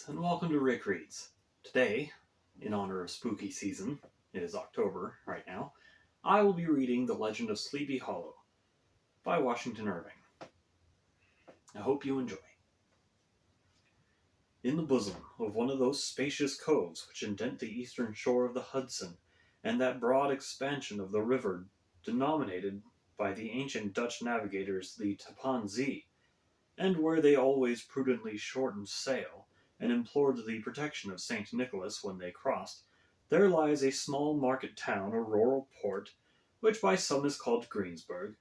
And welcome to Rick Reads. Today, in honor of spooky season, it is October right now, I will be reading The Legend of Sleepy Hollow by Washington Irving. I hope you enjoy. In the bosom of one of those spacious coves which indent the eastern shore of the Hudson, and that broad expansion of the river denominated by the ancient Dutch navigators the Tappan Zee, and where they always prudently shortened sail, and implored the protection of St. Nicholas when they crossed, there lies a small market town or rural port, which by some is called Greensburg,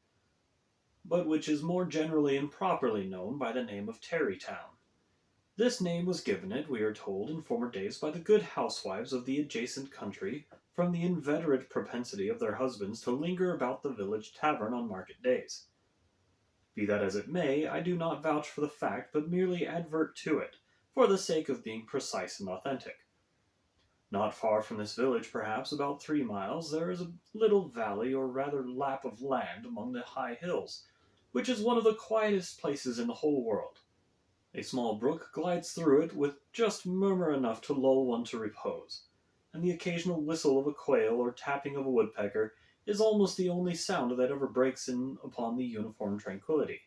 but which is more generally and properly known by the name of Tarrytown. This name was given it, we are told, in former days by the good housewives of the adjacent country, from the inveterate propensity of their husbands to linger about the village tavern on market days. Be that as it may, I do not vouch for the fact, but merely advert to it, for the sake of being precise and authentic. Not far from this village, perhaps about 3 miles, there is a little valley, or rather lap of land among the high hills, which is one of the quietest places in the whole world. A small brook glides through it with just murmur enough to lull one to repose, and the occasional whistle of a quail or tapping of a woodpecker is almost the only sound that ever breaks in upon the uniform tranquillity.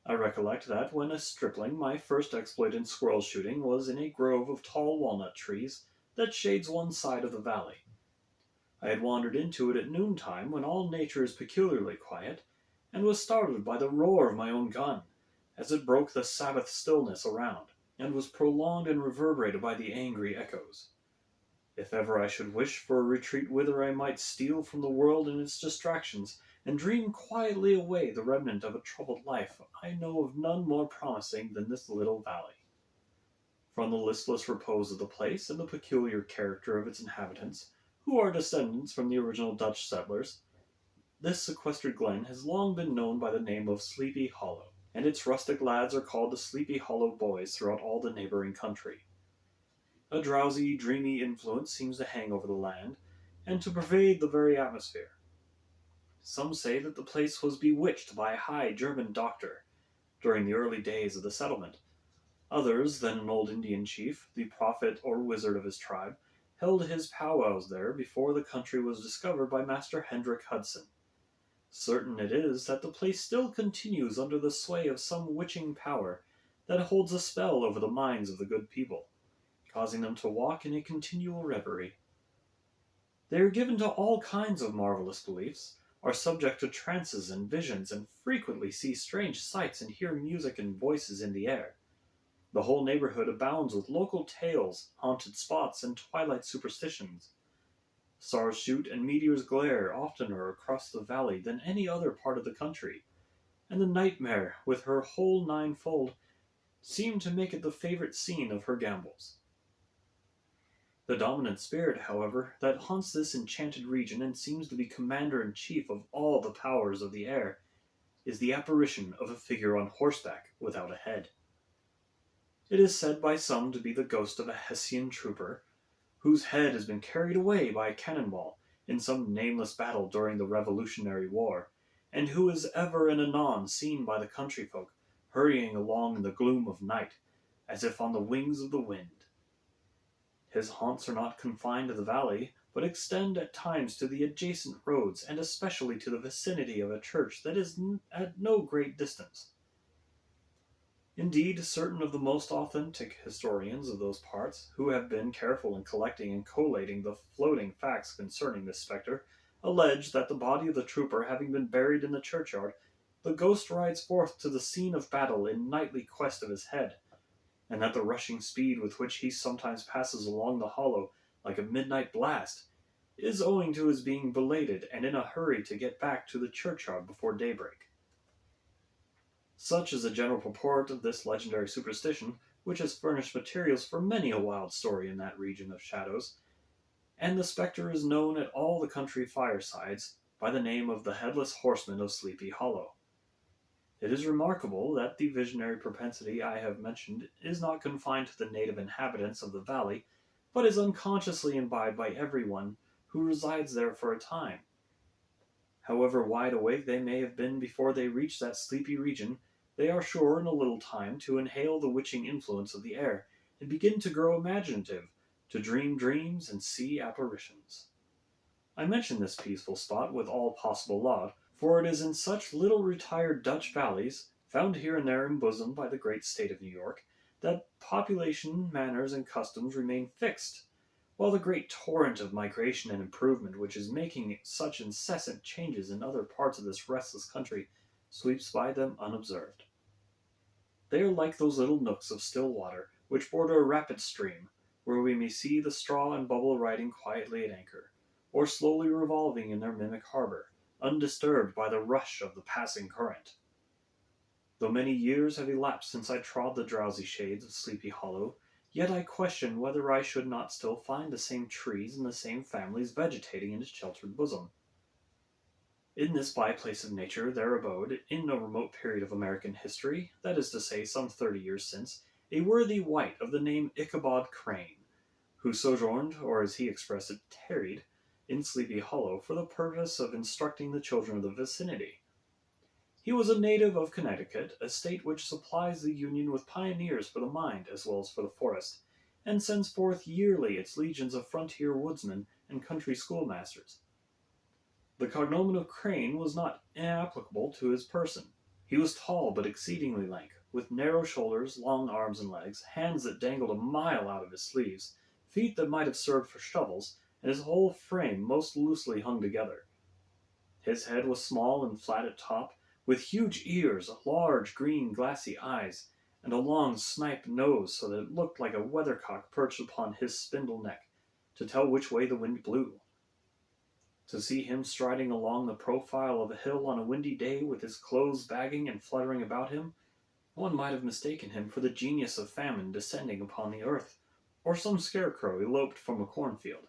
I recollect that, when a stripling, my first exploit in squirrel shooting was in a grove of tall walnut trees that shades one side of the valley. I had wandered into it at noontime, when all nature is peculiarly quiet, and was startled by the roar of my own gun, as it broke the Sabbath stillness around, and was prolonged and reverberated by the angry echoes. If ever I should wish for a retreat whither I might steal from the world and its distractions, and dream quietly away the remnant of a troubled life, I know of none more promising than this little valley. From the listless repose of the place, and the peculiar character of its inhabitants, who are descendants from the original Dutch settlers, this sequestered glen has long been known by the name of Sleepy Hollow, and its rustic lads are called the Sleepy Hollow Boys throughout all the neighboring country. A drowsy, dreamy influence seems to hang over the land, and to pervade the very atmosphere. Some say that the place was bewitched by a high German doctor during the early days of the settlement. Others, that an old Indian chief, the prophet or wizard of his tribe, held his powwows there before the country was discovered by Master Hendrik Hudson. Certain it is that the place still continues under the sway of some witching power that holds a spell over the minds of the good people, causing them to walk in a continual reverie. They are given to all kinds of marvelous beliefs, are subject to trances and visions, and frequently see strange sights and hear music and voices in the air. The whole neighborhood abounds with local tales, haunted spots, and twilight superstitions. Stars shoot and meteors glare oftener across the valley than any other part of the country, and the nightmare, with her whole ninefold, seemed to make it the favorite scene of her gambols. The dominant spirit, however, that haunts this enchanted region and seems to be commander-in-chief of all the powers of the air, is the apparition of a figure on horseback without a head. It is said by some to be the ghost of a Hessian trooper, whose head has been carried away by a cannonball in some nameless battle during the Revolutionary War, and who is ever and anon seen by the country folk, hurrying along in the gloom of night, as if on the wings of the wind. His haunts are not confined to the valley, but extend at times to the adjacent roads, and especially to the vicinity of a church that is at no great distance. Indeed, certain of the most authentic historians of those parts, who have been careful in collecting and collating the floating facts concerning this spectre, allege that the body of the trooper having been buried in the churchyard, the ghost rides forth to the scene of battle in nightly quest of his head, and that the rushing speed with which he sometimes passes along the hollow like a midnight blast is owing to his being belated and in a hurry to get back to the churchyard before daybreak. Such is the general purport of this legendary superstition, which has furnished materials for many a wild story in that region of shadows, and the spectre is known at all the country firesides by the name of the Headless Horseman of Sleepy Hollow. It is remarkable that the visionary propensity I have mentioned is not confined to the native inhabitants of the valley, but is unconsciously imbibed by everyone who resides there for a time. However wide awake they may have been before they reached that sleepy region, they are sure in a little time to inhale the witching influence of the air, and begin to grow imaginative, to dream dreams and see apparitions. I mention this peaceful spot with all possible laud, for it is in such little retired Dutch valleys, found here and there embosomed by the great state of New York, that population, manners, and customs remain fixed, while the great torrent of migration and improvement which is making such incessant changes in other parts of this restless country sweeps by them unobserved. They are like those little nooks of still water which border a rapid stream, where we may see the straw and bubble riding quietly at anchor, or slowly revolving in their mimic harbor, undisturbed by the rush of the passing current. Though many years have elapsed since I trod the drowsy shades of Sleepy Hollow, yet I question whether I should not still find the same trees and the same families vegetating in its sheltered bosom. In this by-place of nature there abode, in no remote period of American history, that is to say, some 30 years since, a worthy wight of the name Ichabod Crane, who sojourned, or as he expressed it, tarried, in Sleepy Hollow for the purpose of instructing the children of the vicinity. He was a native of Connecticut, a state which supplies the Union with pioneers for the mind as well as for the forest, and sends forth yearly its legions of frontier woodsmen and country schoolmasters. The cognomen of Crane was not inapplicable to his person. He was tall but exceedingly lank, with narrow shoulders, long arms and legs, hands that dangled a mile out of his sleeves, feet that might have served for shovels, and his whole frame most loosely hung together. His head was small and flat at top, with huge ears, large green glassy eyes, and a long snipe nose so that it looked like a weathercock perched upon his spindle neck, to tell which way the wind blew. To see him striding along the profile of a hill on a windy day with his clothes bagging and fluttering about him, one might have mistaken him for the genius of famine descending upon the earth, or some scarecrow eloped from a cornfield.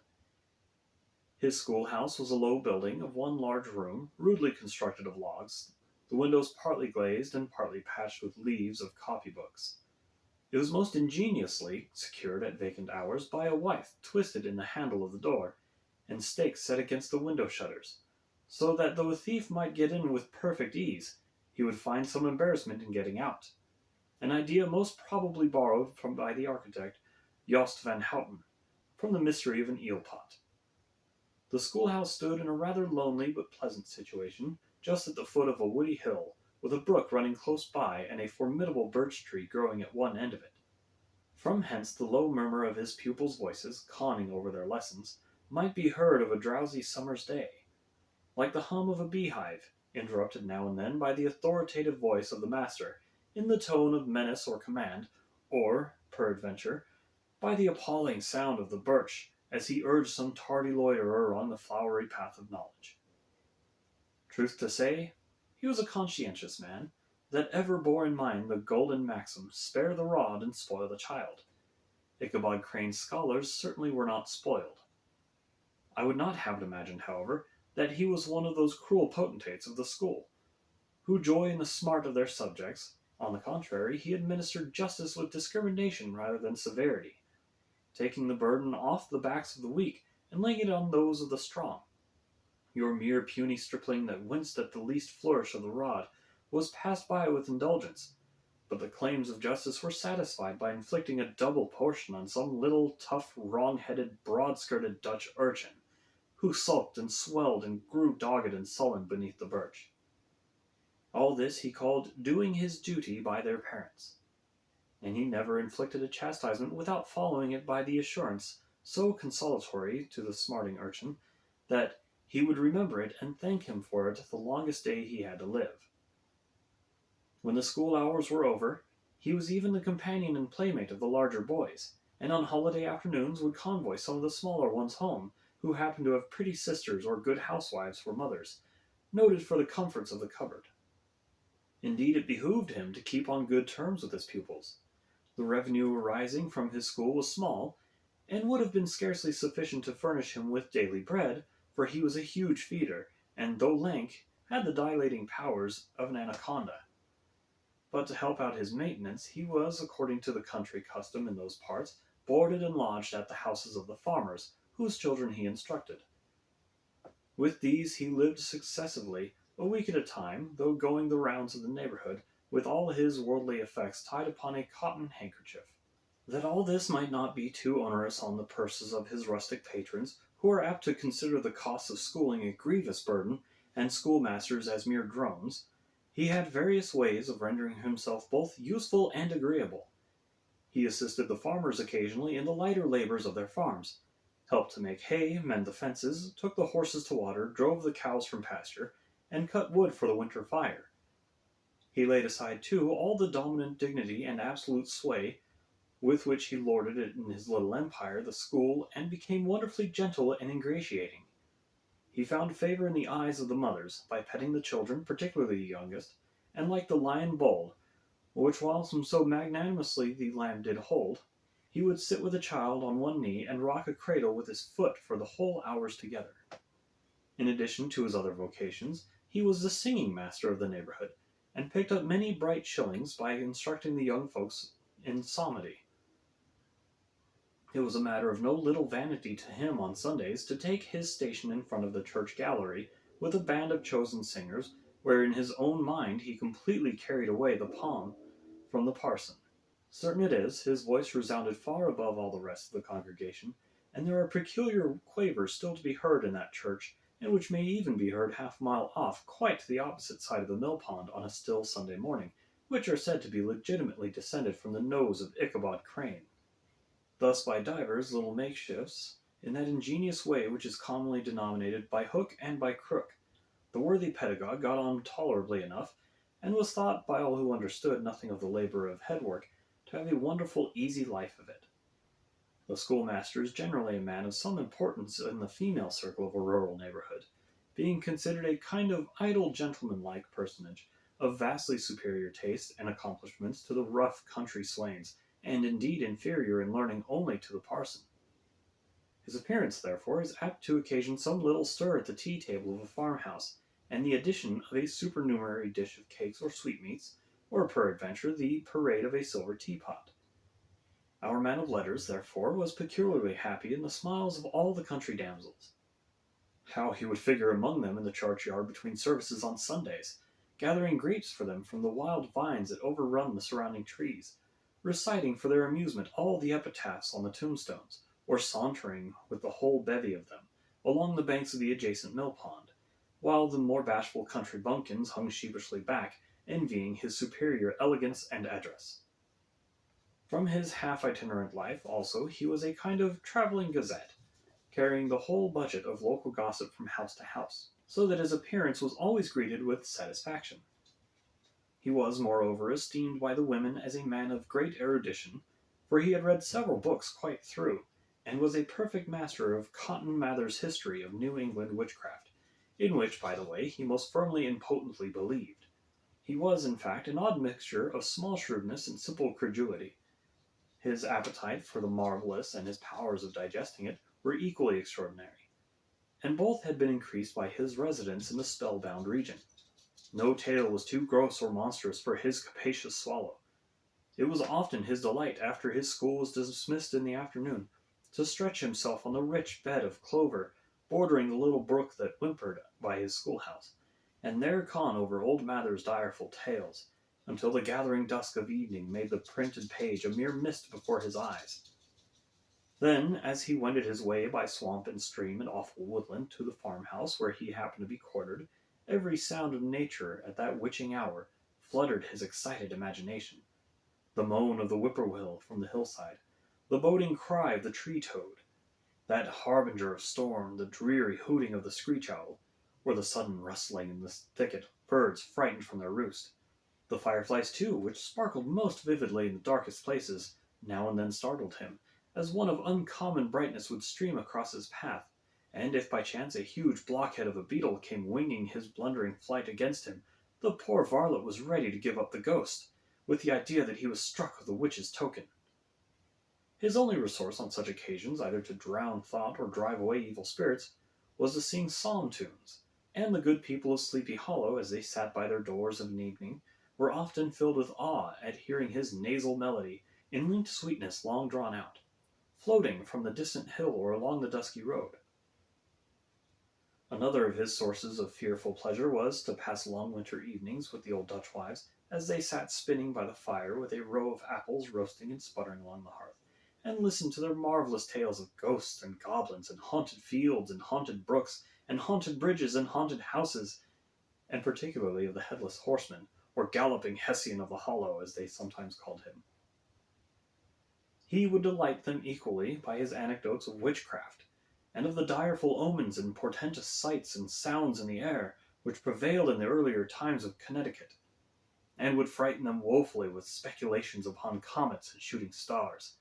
His schoolhouse was a low building of one large room, rudely constructed of logs, the windows partly glazed and partly patched with leaves of copybooks. It was most ingeniously secured at vacant hours by a withe twisted in the handle of the door, and stakes set against the window shutters, so that though a thief might get in with perfect ease, he would find some embarrassment in getting out, an idea most probably borrowed from by the architect Jost van Houten from the mystery of an eel pot. The schoolhouse stood in a rather lonely but pleasant situation, just at the foot of a woody hill, with a brook running close by and a formidable birch tree growing at one end of it. From hence the low murmur of his pupils' voices, conning over their lessons, might be heard of a drowsy summer's day, like the hum of a beehive, interrupted now and then by the authoritative voice of the master, in the tone of menace or command, or, peradventure, by the appalling sound of the birch, as he urged some tardy loiterer on the flowery path of knowledge. Truth to say, he was a conscientious man, that ever bore in mind the golden maxim, spare the rod and spoil the child. Ichabod Crane's scholars certainly were not spoiled. I would not have it imagined, however, that he was one of those cruel potentates of the school, who joy in the smart of their subjects. On the contrary, he administered justice with discrimination rather than severity, taking the burden off the backs of the weak and laying it on those of the strong. Your mere puny stripling that winced at the least flourish of the rod was passed by with indulgence, but the claims of justice were satisfied by inflicting a double portion on some little, tough, wrong-headed, broad-skirted Dutch urchin, who sulked and swelled and grew dogged and sullen beneath the birch. All this he called doing his duty by their parents, and he never inflicted a chastisement without following it by the assurance, so consolatory to the smarting urchin, that he would remember it and thank him for it the longest day he had to live. When the school hours were over, he was even the companion and playmate of the larger boys, and on holiday afternoons would convoy some of the smaller ones home, who happened to have pretty sisters or good housewives for mothers, noted for the comforts of the cupboard. Indeed, it behooved him to keep on good terms with his pupils. The revenue arising from his school was small, and would have been scarcely sufficient to furnish him with daily bread, for he was a huge feeder, and though lank, had the dilating powers of an anaconda. But to help out his maintenance, he was, according to the country custom in those parts, boarded and lodged at the houses of the farmers, whose children he instructed. With these he lived successively, a week at a time, though going the rounds of the neighborhood, with all his worldly effects tied upon a cotton handkerchief. That all this might not be too onerous on the purses of his rustic patrons, who are apt to consider the costs of schooling a grievous burden, and schoolmasters as mere drones, he had various ways of rendering himself both useful and agreeable. He assisted the farmers occasionally in the lighter labors of their farms, helped to make hay, mend the fences, took the horses to water, drove the cows from pasture, and cut wood for the winter fire. He laid aside, too, all the dominant dignity and absolute sway with which he lorded it in his little empire, the school, and became wonderfully gentle and ingratiating. He found favor in the eyes of the mothers by petting the children, particularly the youngest, and like the lion bold, which whilst so magnanimously the lamb did hold, he would sit with a child on one knee and rock a cradle with his foot for the whole hours together. In addition to his other vocations, he was the singing master of the neighborhood, and picked up many bright shillings by instructing the young folks in psalmody. It was a matter of no little vanity to him on Sundays to take his station in front of the church gallery with a band of chosen singers, where in his own mind he completely carried away the palm from the parson. Certain it is, his voice resounded far above all the rest of the congregation, and there are peculiar quavers still to be heard in that church, and which may even be heard half a mile off, quite to the opposite side of the mill pond on a still Sunday morning, which are said to be legitimately descended from the nose of Ichabod Crane. Thus by divers little makeshifts, in that ingenious way which is commonly denominated by hook and by crook, the worthy pedagogue got on tolerably enough, and was thought by all who understood nothing of the labor of head-work to have a wonderful easy life of it. The schoolmaster is generally a man of some importance in the female circle of a rural neighborhood, being considered a kind of idle gentleman-like personage, of vastly superior taste and accomplishments to the rough country swains, and indeed inferior in learning only to the parson. His appearance, therefore, is apt to occasion some little stir at the tea-table of a farmhouse, and the addition of a supernumerary dish of cakes or sweetmeats, or peradventure the parade of a silver teapot. Our man of letters, therefore, was peculiarly happy in the smiles of all the country damsels. How he would figure among them in the churchyard between services on Sundays, gathering grapes for them from the wild vines that overrun the surrounding trees, reciting for their amusement all the epitaphs on the tombstones, or sauntering with the whole bevy of them along the banks of the adjacent mill pond, while the more bashful country bumpkins hung sheepishly back, envying his superior elegance and address. From his half-itinerant life, also, he was a kind of travelling gazette, carrying the whole budget of local gossip from house to house, so that his appearance was always greeted with satisfaction. He was, moreover, esteemed by the women as a man of great erudition, for he had read several books quite through, and was a perfect master of Cotton Mather's History of New England Witchcraft, in which, by the way, he most firmly and potently believed. He was, in fact, an odd mixture of small shrewdness and simple credulity. His appetite for the marvellous and his powers of digesting it were equally extraordinary, and both had been increased by his residence in the spellbound region. No tale was too gross or monstrous for his capacious swallow. It was often his delight, after his school was dismissed in the afternoon, to stretch himself on the rich bed of clover bordering the little brook that whimpered by his schoolhouse, and there con over old Mather's direful tales, until the gathering dusk of evening made the printed page a mere mist before his eyes. Then, as he wended his way by swamp and stream and awful woodland to the farmhouse where he happened to be quartered, every sound of nature at that witching hour fluttered his excited imagination. The moan of the whippoorwill from the hillside, the boding cry of the tree-toad, that harbinger of storm, the dreary hooting of the screech-owl, or the sudden rustling in the thicket of birds frightened from their roost. The fireflies, too, which sparkled most vividly in the darkest places, now and then startled him, as one of uncommon brightness would stream across his path, and if by chance a huge blockhead of a beetle came winging his blundering flight against him, the poor varlet was ready to give up the ghost, with the idea that he was struck with the witch's token. His only resource on such occasions, either to drown thought or drive away evil spirits, was to sing psalm tunes, and the good people of Sleepy Hollow, as they sat by their doors of an evening, were often filled with awe at hearing his nasal melody, in linked sweetness long drawn out, floating from the distant hill or along the dusky road. Another of his sources of fearful pleasure was to pass long winter evenings with the old Dutch wives, as they sat spinning by the fire with a row of apples roasting and sputtering along the hearth, and listened to their marvelous tales of ghosts and goblins and haunted fields and haunted brooks and haunted bridges and haunted houses, and particularly of the headless horseman, or galloping Hessian of the Hollow, as they sometimes called him. He would delight them equally by his anecdotes of witchcraft, and of the direful omens and portentous sights and sounds in the air which prevailed in the earlier times of Connecticut, and would frighten them woefully with speculations upon comets and shooting stars,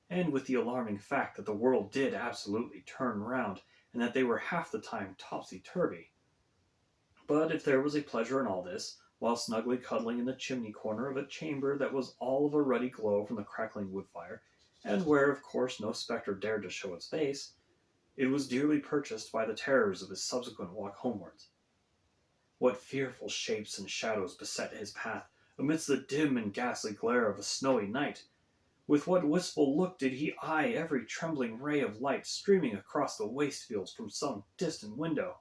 and with the alarming fact that the world did absolutely turn round, and that they were half the time topsy-turvy. But if there was a pleasure in all this, while snugly cuddling in the chimney corner of a chamber that was all of a ruddy glow from the crackling wood fire, and where of course no spectre dared to show its face, it was dearly purchased by the terrors of his subsequent walk homewards. What fearful shapes and shadows beset his path amidst the dim and ghastly glare of a snowy night! With what wistful look did he eye every trembling ray of light streaming across the waste fields from some distant window!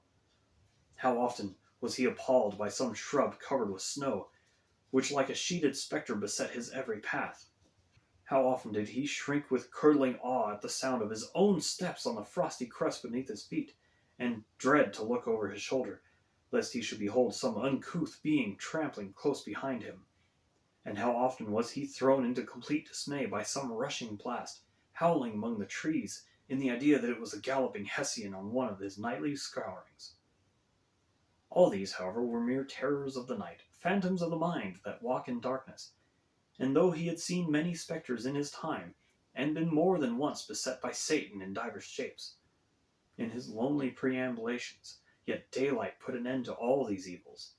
How often was he appalled by some shrub covered with snow, which like a sheeted spectre beset his every path! How often did he shrink with curdling awe at the sound of his own steps on the frosty crust beneath his feet, and dread to look over his shoulder, lest he should behold some uncouth being trampling close behind him! And how often was he thrown into complete dismay by some rushing blast, howling among the trees, in the idea that it was a galloping Hessian on one of his nightly scourings! All these, however, were mere terrors of the night, phantoms of the mind that walk in darkness; and though he had seen many spectres in his time, and been more than once beset by Satan in divers shapes, in his lonely perambulations, yet daylight put an end to all these evils,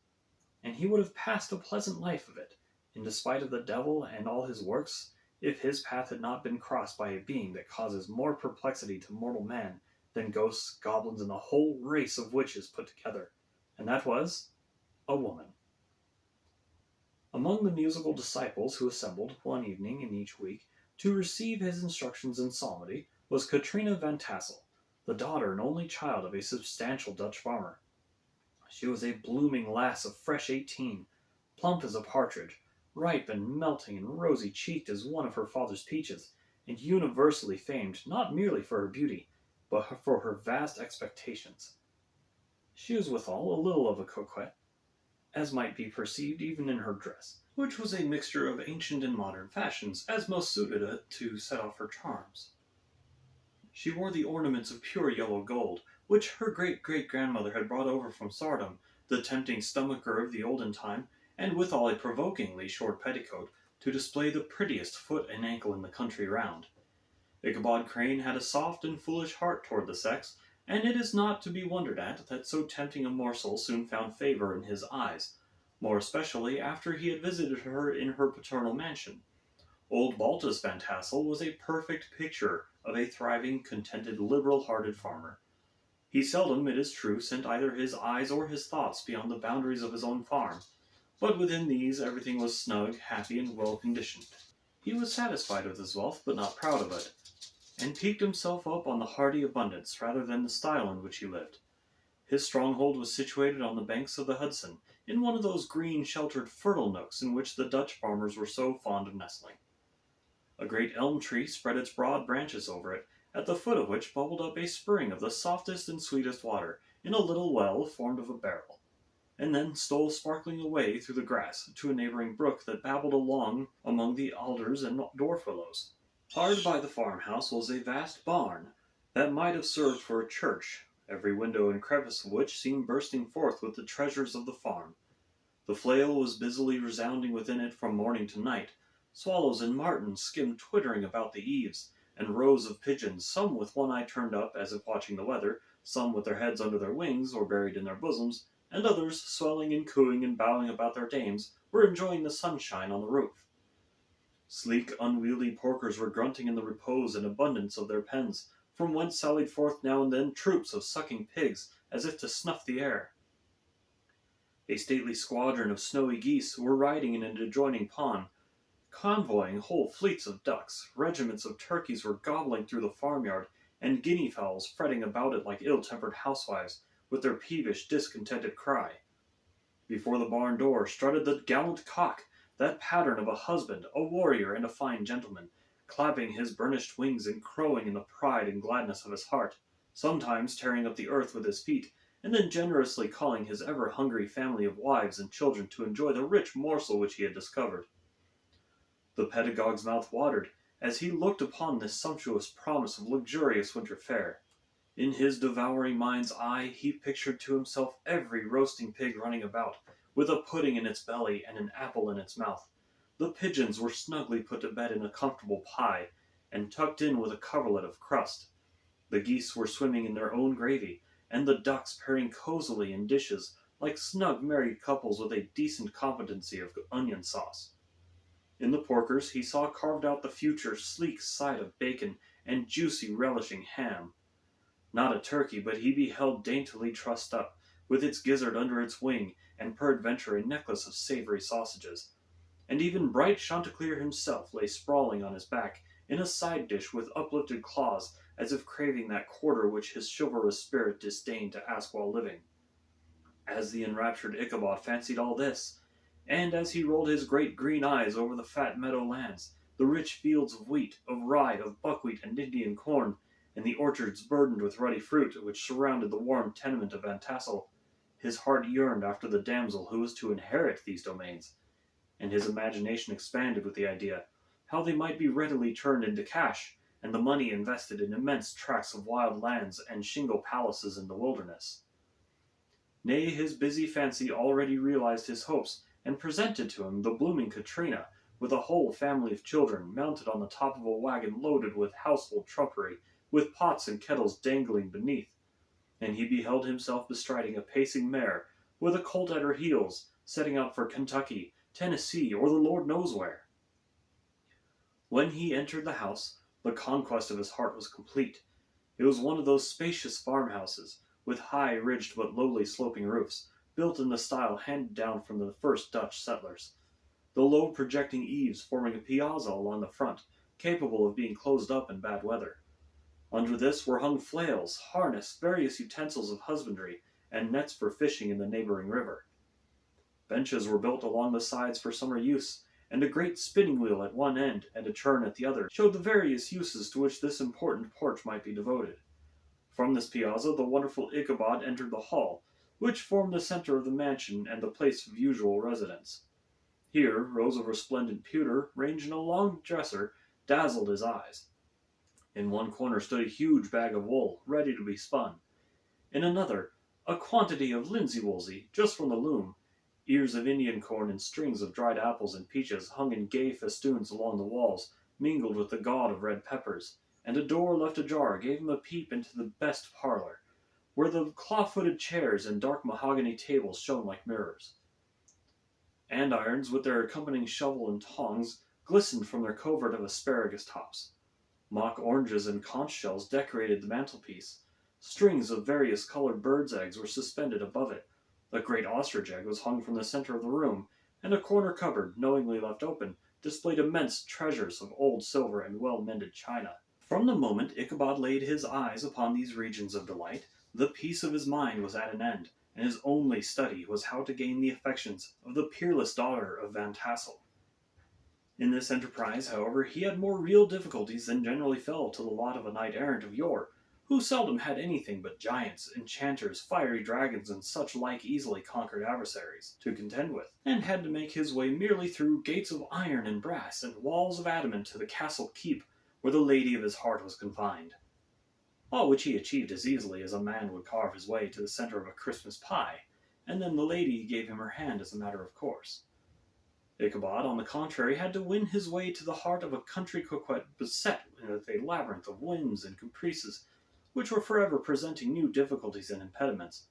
and he would have passed a pleasant life of it, in despite of the devil and all his works, if his path had not been crossed by a being that causes more perplexity to mortal man than ghosts, goblins, and the whole race of witches put together, and that was a woman. Among the musical disciples who assembled one evening in each week to receive his instructions in psalmody was Katrina van Tassel, the daughter and only child of a substantial Dutch farmer. She was a blooming lass of fresh 18, plump as a partridge, ripe and melting and rosy cheeked as one of her father's peaches, and universally famed not merely for her beauty, but for her vast expectations. She was withal a little of a coquette, as might be perceived even in her dress, which was a mixture of ancient and modern fashions, as most suited it to set off her charms. She wore the ornaments of pure yellow gold, which her great-great-grandmother had brought over from Sardom, the tempting stomacher of the olden time, and withal a provokingly short petticoat, to display the prettiest foot and ankle in the country round. Ichabod Crane had a soft and foolish heart toward the sex, and it is not to be wondered at that so tempting a morsel soon found favour in his eyes, more especially after he had visited her in her paternal mansion. Old Baltus Van Tassel was a perfect picture of a thriving, contented, liberal-hearted farmer. He seldom, it is true, sent either his eyes or his thoughts beyond the boundaries of his own farm, but within these everything was snug, happy, and well-conditioned. He was satisfied with his wealth, but not proud of it, and piqued himself up on the hardy abundance rather than the style in which he lived. His stronghold was situated on the banks of the Hudson, in one of those green, sheltered, fertile nooks in which the Dutch farmers were so fond of nestling. A great elm tree spread its broad branches over it, at the foot of which bubbled up a spring of the softest and sweetest water, in a little well formed of a barrel, and then stole sparkling away through the grass to a neighbouring brook that babbled along among the alders and dwarf willows. Hard by the farmhouse was a vast barn that might have served for a church, every window and crevice of which seemed bursting forth with the treasures of the farm. The flail was busily resounding within it from morning to night. Swallows and martins skimmed twittering about the eaves, and rows of pigeons, some with one eye turned up as if watching the weather, some with their heads under their wings or buried in their bosoms, and others, swelling and cooing and bowing about their dames, were enjoying the sunshine on the roof. Sleek, unwieldy porkers were grunting in the repose and abundance of their pens, from whence sallied forth now and then troops of sucking pigs, as if to snuff the air. A stately squadron of snowy geese were riding in an adjoining pond, convoying whole fleets of ducks. Regiments of turkeys were gobbling through the farmyard, and guinea fowls fretting about it like ill-tempered housewives, with their peevish, discontented cry. Before the barn door strutted the gallant cock, that pattern of a husband, a warrior, and a fine gentleman, clapping his burnished wings and crowing in the pride and gladness of his heart, sometimes tearing up the earth with his feet, and then generously calling his ever-hungry family of wives and children to enjoy the rich morsel which he had discovered. The pedagogue's mouth watered as he looked upon this sumptuous promise of luxurious winter fare. In his devouring mind's eye he pictured to himself every roasting pig running about, with a pudding in its belly and an apple in its mouth. The pigeons were snugly put to bed in a comfortable pie, and tucked in with a coverlet of crust. The geese were swimming in their own gravy, and the ducks pairing cosily in dishes, like snug married couples with a decent competency of onion sauce. In the porkers he saw carved out the future sleek side of bacon and juicy relishing ham. Not a turkey, but he beheld daintily trussed up, with its gizzard under its wing, and peradventure a necklace of savoury sausages. And even bright Chanticleer himself lay sprawling on his back, in a side dish with uplifted claws, as if craving that quarter which his chivalrous spirit disdained to ask while living. As the enraptured Ichabod fancied all this, and as he rolled his great green eyes over the fat meadow lands, the rich fields of wheat, of rye, of buckwheat and Indian corn, and the orchards burdened with ruddy fruit which surrounded the warm tenement of Van Tassel, his heart yearned after the damsel who was to inherit these domains, and his imagination expanded with the idea how they might be readily turned into cash, and the money invested in immense tracts of wild lands and shingle palaces in the wilderness. Nay, his busy fancy already realized his hopes, and presented to him the blooming Katrina, with a whole family of children, mounted on the top of a wagon loaded with household trumpery, with pots and kettles dangling beneath, and he beheld himself bestriding a pacing mare, with a colt at her heels, setting out for Kentucky, Tennessee, or the Lord knows where. When he entered the house, the conquest of his heart was complete. It was one of those spacious farmhouses, with high ridged but lowly sloping roofs, built in the style handed down from the first Dutch settlers, the low projecting eaves forming a piazza along the front, capable of being closed up in bad weather. Under this were hung flails, harness, various utensils of husbandry, and nets for fishing in the neighboring river. Benches were built along the sides for summer use, and a great spinning wheel at one end and a churn at the other showed the various uses to which this important porch might be devoted. From this piazza the wonderful Ichabod entered the hall, which formed the center of the mansion and the place of usual residence. Here rows of resplendent pewter, ranged in a long dresser, dazzled his eyes. In one corner stood a huge bag of wool, ready to be spun. In another, a quantity of linsey-woolsey, just from the loom. Ears of Indian corn and strings of dried apples and peaches hung in gay festoons along the walls, mingled with the gaud of red peppers, and a door left ajar gave him a peep into the best parlor, where the claw-footed chairs and dark mahogany tables shone like mirrors. Andirons, with their accompanying shovel and tongs, glistened from their covert of asparagus tops. Mock oranges and conch shells decorated the mantelpiece. Strings of various colored birds' eggs were suspended above it. A great ostrich egg was hung from the center of the room, and a corner cupboard, knowingly left open, displayed immense treasures of old silver and well-mended china. From the moment Ichabod laid his eyes upon these regions of delight, the peace of his mind was at an end, and his only study was how to gain the affections of the peerless daughter of Van Tassel. In this enterprise, however, he had more real difficulties than generally fell to the lot of a knight-errant of yore, who seldom had anything but giants, enchanters, fiery dragons, and such like easily conquered adversaries to contend with, and had to make his way merely through gates of iron and brass and walls of adamant to the castle keep where the lady of his heart was confined. All which he achieved as easily as a man would carve his way to the center of a Christmas pie, and then the lady gave him her hand as a matter of course. Ichabod, on the contrary, had to win his way to the heart of a country coquette beset with a labyrinth of whims and caprices, which were forever presenting new difficulties and impediments,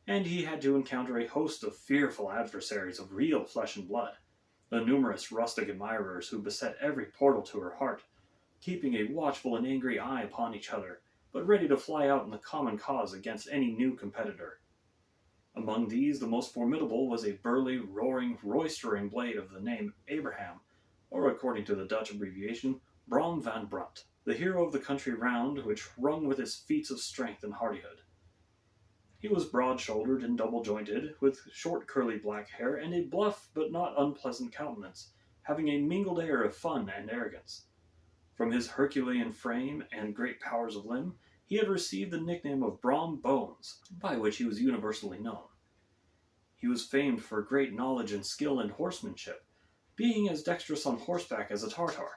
and he had to encounter a host of fearful adversaries of real flesh and blood, the numerous rustic admirers who beset every portal to her heart, keeping a watchful and angry eye upon each other, but ready to fly out in the common cause against any new competitor. Among these the most formidable was a burly, roaring, roistering blade of the name Abraham, or according to the Dutch abbreviation, Brom van Brunt, the hero of the country round, which rung with his feats of strength and hardihood. He was broad-shouldered and double-jointed, with short curly black hair, and a bluff but not unpleasant countenance, having a mingled air of fun and arrogance. From his Herculean frame and great powers of limb, he had received the nickname of Brom Bones, by which he was universally known. He was famed for great knowledge and skill in horsemanship, being as dexterous on horseback as a Tartar.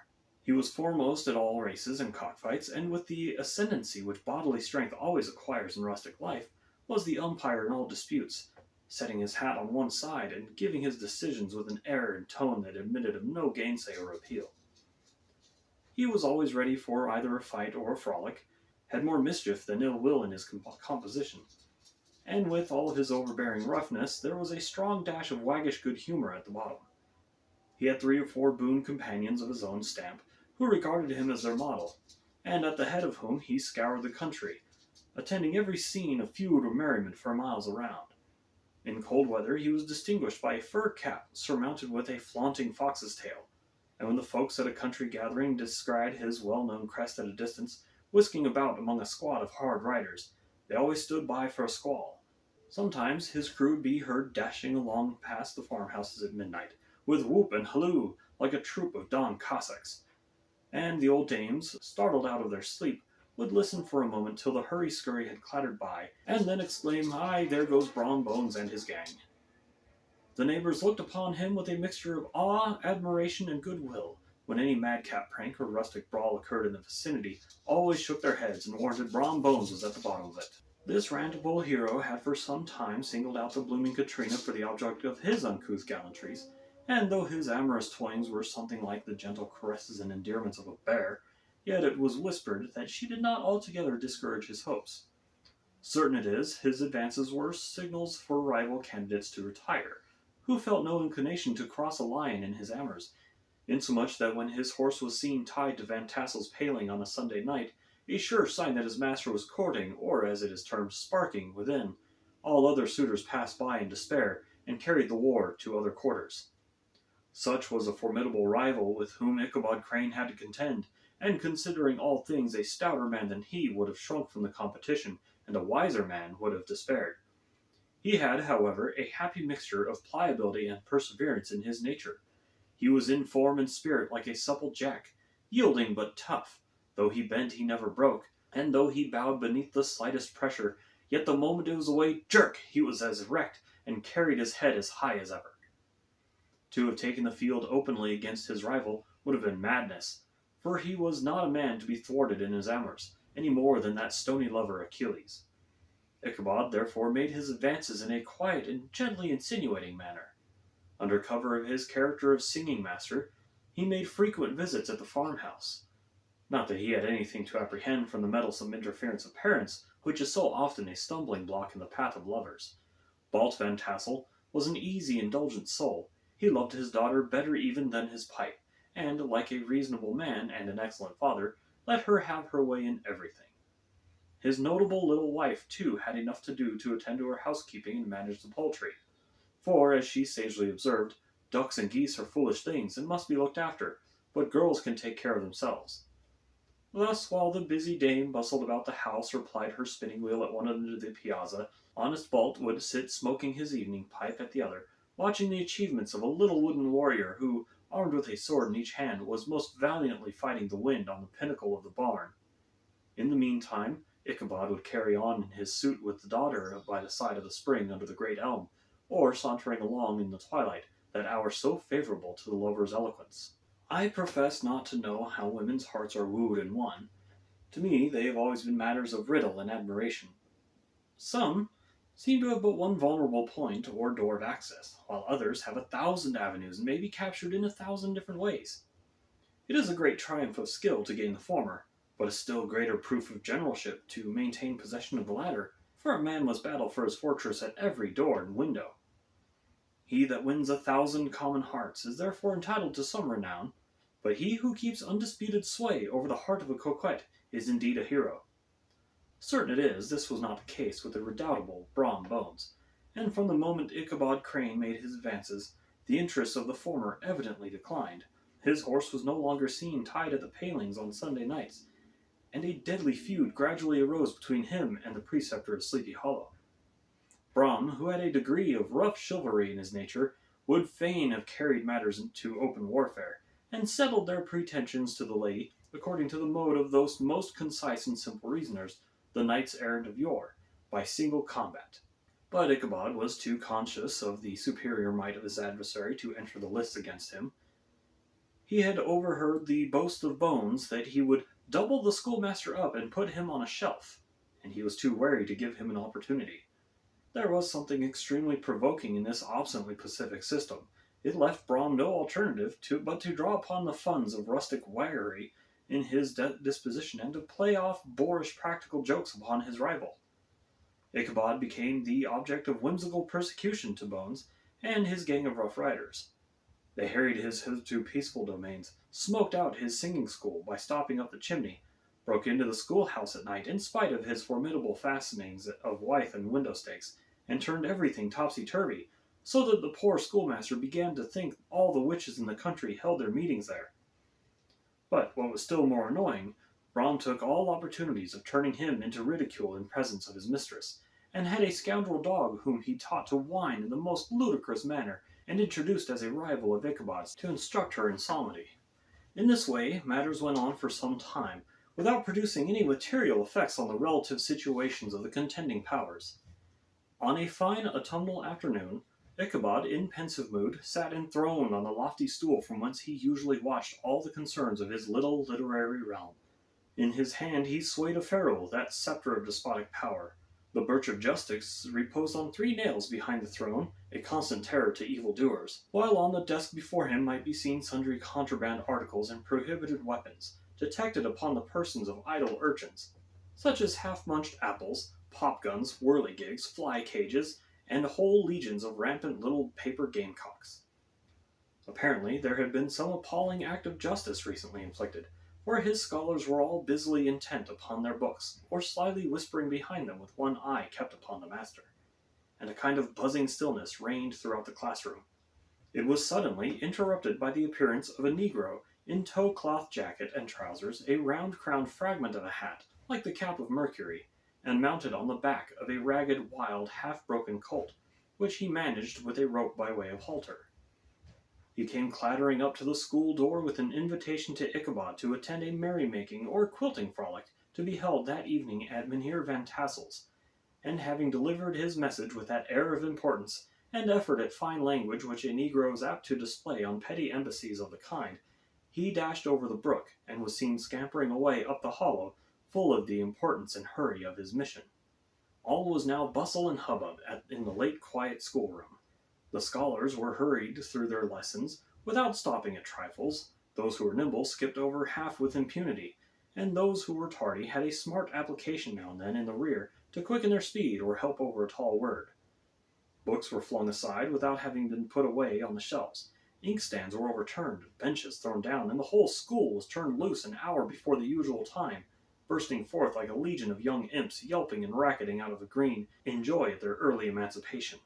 He was foremost at all races and cockfights, and with the ascendancy which bodily strength always acquires in rustic life, was the umpire in all disputes, setting his hat on one side and giving his decisions with an air and tone that admitted of no gainsay or appeal. He was always ready for either a fight or a frolic, had more mischief than ill will in his composition, and with all of his overbearing roughness, there was a strong dash of waggish good humor at the bottom. He had 3 or 4 boon companions of his own stamp, who regarded him as their model, and at the head of whom he scoured the country, attending every scene of feud or merriment for miles around. In cold weather he was distinguished by a fur cap surmounted with a flaunting fox's tail, and when the folks at a country gathering descried his well-known crest at a distance, whisking about among a squad of hard riders, they always stood by for a squall. Sometimes his crew would be heard dashing along past the farmhouses at midnight, with whoop and halloo, like a troop of Don Cossacks, and the old dames, startled out of their sleep, would listen for a moment till the hurry-scurry had clattered by, and then exclaim, "Aye, there goes Brom Bones and his gang." The neighbors looked upon him with a mixture of awe, admiration, and goodwill. When any madcap prank or rustic brawl occurred in the vicinity, always shook their heads and warranted Brom Bones was at the bottom of it. This rantable hero had for some time singled out the blooming Katrina for the object of his uncouth gallantries, and though his amorous toyings were something like the gentle caresses and endearments of a bear, yet it was whispered that she did not altogether discourage his hopes. Certain it is, his advances were signals for rival candidates to retire, who felt no inclination to cross a line in his amours, insomuch that when his horse was seen tied to Van Tassel's paling on a Sunday night, a sure sign that his master was courting, or as it is termed, sparking, within, all other suitors passed by in despair, and carried the war to other quarters. Such was a formidable rival with whom Ichabod Crane had to contend, and considering all things, a stouter man than he would have shrunk from the competition, and a wiser man would have despaired. He had, however, a happy mixture of pliability and perseverance in his nature. He was in form and spirit like a supple jack, yielding but tough. Though he bent, he never broke, and though he bowed beneath the slightest pressure, yet the moment it was away, jerk, he was as erect, and carried his head as high as ever. To have taken the field openly against his rival would have been madness, for he was not a man to be thwarted in his amours, any more than that stony lover Achilles. Ichabod therefore made his advances in a quiet and gently insinuating manner. Under cover of his character of singing master, he made frequent visits at the farmhouse. Not that he had anything to apprehend from the meddlesome interference of parents, which is so often a stumbling block in the path of lovers. Balt Van Tassel was an easy, indulgent soul. He loved his daughter better even than his pipe, and, like a reasonable man and an excellent father, let her have her way in everything. His notable little wife, too, had enough to do to attend to her housekeeping and manage the poultry. For, as she sagely observed, ducks and geese are foolish things and must be looked after, but girls can take care of themselves. Thus, while the busy dame bustled about the house or plied her spinning wheel at one end of the piazza, honest Balt would sit smoking his evening pipe at the other, watching the achievements of a little wooden warrior who, armed with a sword in each hand, was most valiantly fighting the wind on the pinnacle of the barn. In the meantime, Ichabod would carry on in his suit with the daughter by the side of the spring under the great elm, or sauntering along in the twilight, that hour so favorable to the lover's eloquence. I profess not to know how women's hearts are wooed and won. To me they have always been matters of riddle and admiration. Some seem to have but one vulnerable point or door of access, while others have 1,000 avenues and may be captured in 1,000 different ways. It is a great triumph of skill to gain the former, but a still greater proof of generalship to maintain possession of the latter, for a man must battle for his fortress at every door and window. He that wins 1,000 common hearts is therefore entitled to some renown, but he who keeps undisputed sway over the heart of a coquette is indeed a hero. Certain it is, this was not the case with the redoubtable Brom Bones, and from the moment Ichabod Crane made his advances, the interests of the former evidently declined. His horse was no longer seen tied at the palings on Sunday nights, and a deadly feud gradually arose between him and the preceptor of Sleepy Hollow. Brom, who had a degree of rough chivalry in his nature, would fain have carried matters into open warfare, and settled their pretensions to the lady according to the mode of those most concise and simple reasoners, the knights errant of yore, by single combat. But Ichabod was too conscious of the superior might of his adversary to enter the lists against him. He had overheard the boast of Bones that he would double the schoolmaster up and put him on a shelf, and he was too wary to give him an opportunity. There was something extremely provoking in this obstinately pacific system. It left Brom no alternative but to draw upon the funds of rustic waggery in his disposition and to play off boorish practical jokes upon his rival. Ichabod became the object of whimsical persecution to Bones and his gang of rough riders. They harried his hitherto peaceful domains, smoked out his singing school by stopping up the chimney, broke into the schoolhouse at night in spite of his formidable fastenings of withe and window stakes, and turned everything topsy-turvy, so that the poor schoolmaster began to think all the witches in the country held their meetings there. But what was still more annoying, Brom took all opportunities of turning him into ridicule in presence of his mistress, and had a scoundrel dog whom he taught to whine in the most ludicrous manner, and introduced as a rival of Ichabod's to instruct her in psalmody. In this way matters went on for some time, without producing any material effects on the relative situations of the contending powers. On a fine autumnal afternoon, Ichabod, in pensive mood, sat enthroned on the lofty stool from whence he usually watched all the concerns of his little literary realm. In his hand he swayed a ferule, that sceptre of despotic power. The birch of justice reposed on 3 nails behind the throne, a constant terror to evildoers, while on the desk before him might be seen sundry contraband articles and prohibited weapons, detected upon the persons of idle urchins, such as half-munched apples, pop-guns, whirligigs, fly-cages, and whole legions of rampant little paper gamecocks. Apparently there had been some appalling act of justice recently inflicted, for his scholars were all busily intent upon their books, or slyly whispering behind them with one eye kept upon the master, and a kind of buzzing stillness reigned throughout the classroom. It was suddenly interrupted by the appearance of a negro in tow-cloth jacket and trousers, a round-crowned fragment of a hat, like the cap of Mercury, and mounted on the back of a ragged, wild, half-broken colt, which he managed with a rope by way of halter. He came clattering up to the school door with an invitation to Ichabod to attend a merrymaking or quilting frolic to be held that evening at Mynheer Van Tassel's, and having delivered his message with that air of importance and effort at fine language which a negro is apt to display on petty embassies of the kind, he dashed over the brook, and was seen scampering away up the hollow, full of the importance and hurry of his mission. All was now bustle and hubbub in the late quiet schoolroom. The scholars were hurried through their lessons, without stopping at trifles. Those who were nimble skipped over half with impunity, and those who were tardy had a smart application now and then in the rear to quicken their speed or help over a tall word. Books were flung aside without having been put away on the shelves. Inkstands were overturned, benches thrown down, and the whole school was turned loose an hour before the usual time, bursting forth like a legion of young imps, yelping and racketing out of the green in joy at their early emancipation.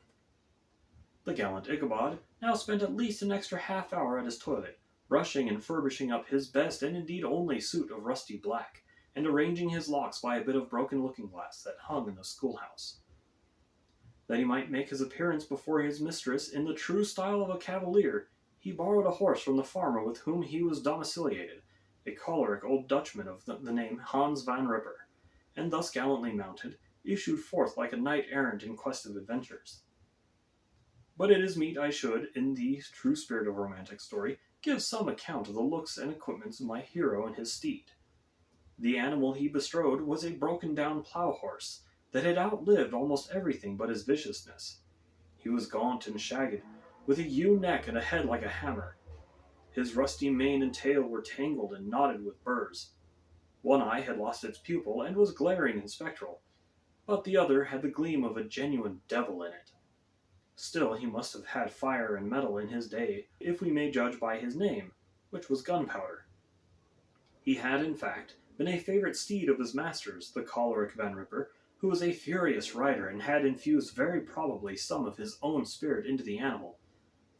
The gallant Ichabod now spent at least an extra half-hour at his toilet, brushing and furbishing up his best and indeed only suit of rusty black, and arranging his locks by a bit of broken looking-glass that hung in the schoolhouse. That he might make his appearance before his mistress in the true style of a cavalier, he borrowed a horse from the farmer with whom he was domiciliated, a choleric old Dutchman of the name Hans van Ripper, and thus gallantly mounted, issued forth like a knight-errant in quest of adventures. But it is meet I should, in the true spirit of romantic story, give some account of the looks and equipments of my hero and his steed. The animal he bestrode was a broken-down plough-horse that had outlived almost everything but his viciousness. He was gaunt and shagged, with a ewe neck and a head like a hammer. His rusty mane and tail were tangled and knotted with burrs. One eye had lost its pupil and was glaring and spectral, but the other had the gleam of a genuine devil in it. Still, he must have had fire and metal in his day, if we may judge by his name, which was Gunpowder. He had, in fact, been a favorite steed of his master's, the choleric Van Ripper, who was a furious rider and had infused very probably some of his own spirit into the animal,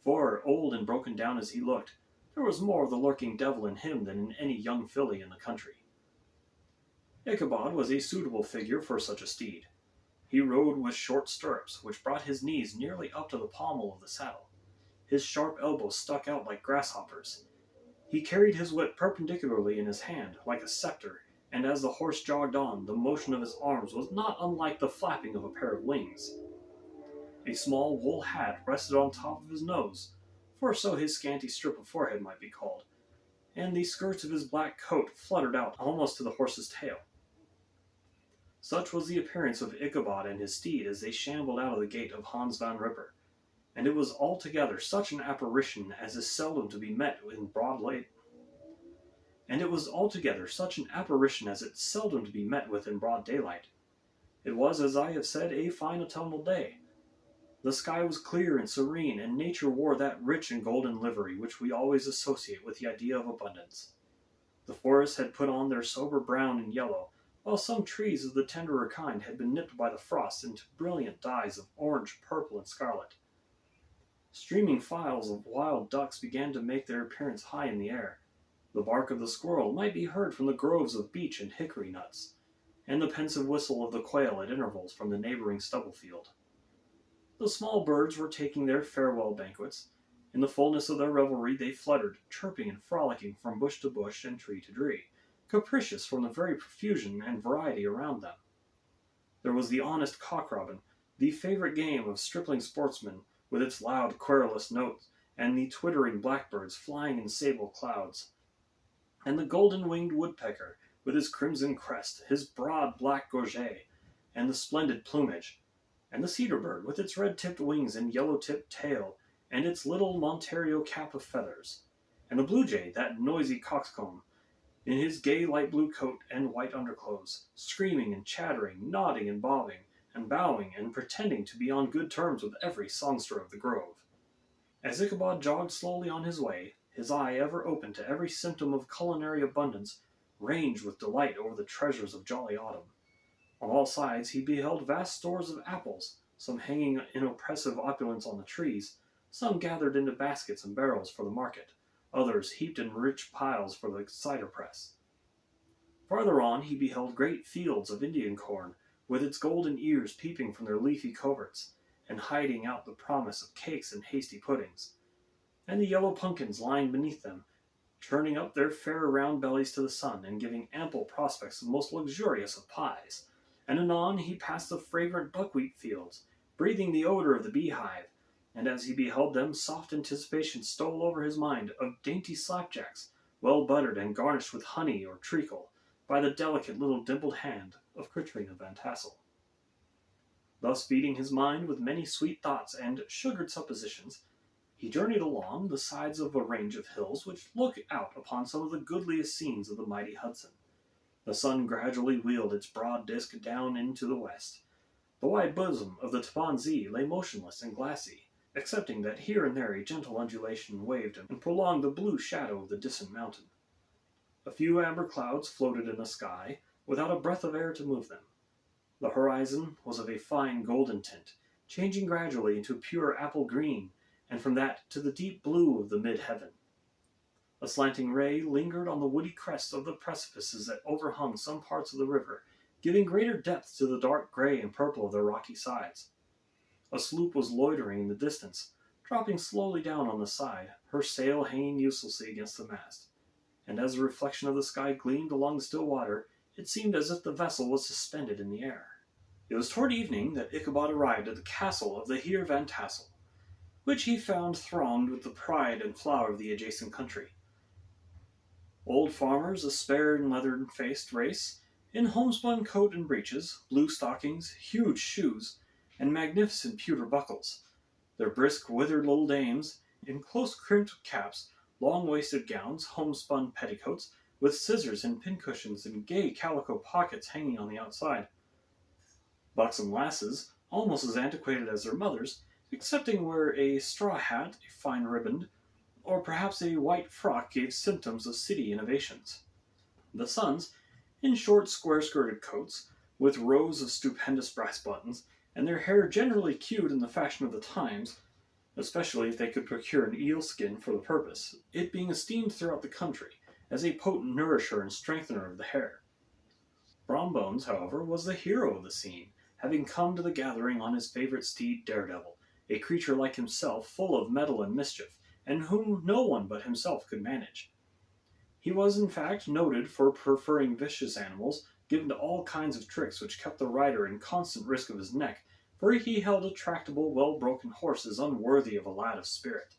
for, old and broken down as he looked, there was more of the lurking devil in him than in any young filly in the country. Ichabod was a suitable figure for such a steed. He rode with short stirrups, which brought his knees nearly up to the pommel of the saddle. His sharp elbows stuck out like grasshoppers. He carried his whip perpendicularly in his hand, like a scepter, and as the horse jogged on, the motion of his arms was not unlike the flapping of a pair of wings. A small wool hat rested on top of his nose, for so his scanty strip of forehead might be called, and the skirts of his black coat fluttered out almost to the horse's tail. Such was the appearance of Ichabod and his steed as they shambled out of the gate of Hans Van Ripper, and it was altogether such an apparition as is seldom to be met in broad light. And it was altogether such an apparition as it's seldom to be met with in broad daylight. It was, as I have said, a fine autumnal day. The sky was clear and serene, and nature wore that rich and golden livery which we always associate with the idea of abundance. The forests had put on their sober brown and yellow, while some trees of the tenderer kind had been nipped by the frost into brilliant dyes of orange, purple, and scarlet. Streaming files of wild ducks began to make their appearance high in the air. The bark of the squirrel might be heard from the groves of beech and hickory nuts, and the pensive whistle of the quail at intervals from the neighboring stubble field. The small birds were taking their farewell banquets. In the fullness of their revelry they fluttered, chirping and frolicking from bush to bush and tree to tree, capricious from the very profusion and variety around them. There was the honest cock-robin, the favorite game of stripling sportsmen, with its loud, querulous notes, and the twittering blackbirds flying in sable clouds, and the golden-winged woodpecker, with his crimson crest, his broad black gorget, and the splendid plumage, and the cedar bird, with its red-tipped wings and yellow-tipped tail, and its little Monterio cap of feathers, and the blue jay, that noisy coxcomb, in his gay light blue coat and white underclothes, screaming and chattering, nodding and bobbing, and bowing and pretending to be on good terms with every songster of the grove. As Ichabod jogged slowly on his way, his eye ever open to every symptom of culinary abundance, ranged with delight over the treasures of jolly autumn. On all sides he beheld vast stores of apples, some hanging in oppressive opulence on the trees, some gathered into baskets and barrels for the market, others heaped in rich piles for the cider press. Farther on he beheld great fields of Indian corn, with its golden ears peeping from their leafy coverts, and hiding out the promise of cakes and hasty puddings, and the yellow pumpkins lying beneath them, turning up their fair round bellies to the sun, and giving ample prospects of most luxurious of pies. And anon he passed the fragrant buckwheat fields, breathing the odor of the beehive, and as he beheld them, soft anticipation stole over his mind of dainty slapjacks, well buttered and garnished with honey or treacle, by the delicate little dimpled hand of Katrina Van Tassel. Thus feeding his mind with many sweet thoughts and sugared suppositions, he journeyed along the sides of a range of hills which look out upon some of the goodliest scenes of the mighty Hudson. The sun gradually wheeled its broad disk down into the west. The wide bosom of the Tapanzee lay motionless and glassy, excepting that here and there a gentle undulation waved and prolonged the blue shadow of the distant mountain. A few amber clouds floated in the sky, without a breath of air to move them. The horizon was of a fine golden tint, changing gradually into pure apple green, and from that to the deep blue of the mid-heaven. A slanting ray lingered on the woody crests of the precipices that overhung some parts of the river, giving greater depth to the dark gray and purple of their rocky sides. A sloop was loitering in the distance, dropping slowly down on the side, her sail hanging uselessly against the mast, and as the reflection of the sky gleamed along the still water, it seemed as if the vessel was suspended in the air. It was toward evening that Ichabod arrived at the castle of the Heer Van Tassel, which he found thronged with the pride and flower of the adjacent country. Old farmers, a spare and leathern-faced race, in homespun coat and breeches, blue stockings, huge shoes, and magnificent pewter buckles. Their brisk, withered little dames, in close-crimped caps, long-waisted gowns, homespun petticoats, with scissors and pincushions and gay calico pockets hanging on the outside. Buxom lasses, almost as antiquated as their mothers, excepting where a straw hat, a fine riband, or perhaps a white frock gave symptoms of city innovations. The sons, in short square-skirted coats, with rows of stupendous brass buttons, and their hair generally queued in the fashion of the times, especially if they could procure an eel skin for the purpose, it being esteemed throughout the country as a potent nourisher and strengthener of the hair. Brombones, however, was the hero of the scene, having come to the gathering on his favorite steed Daredevil, a creature like himself, full of mettle and mischief, and whom no one but himself could manage. He was in fact noted for preferring vicious animals, given to all kinds of tricks which kept the rider in constant risk of his neck, for he held a tractable, well-broken horses unworthy of a lad of spirit.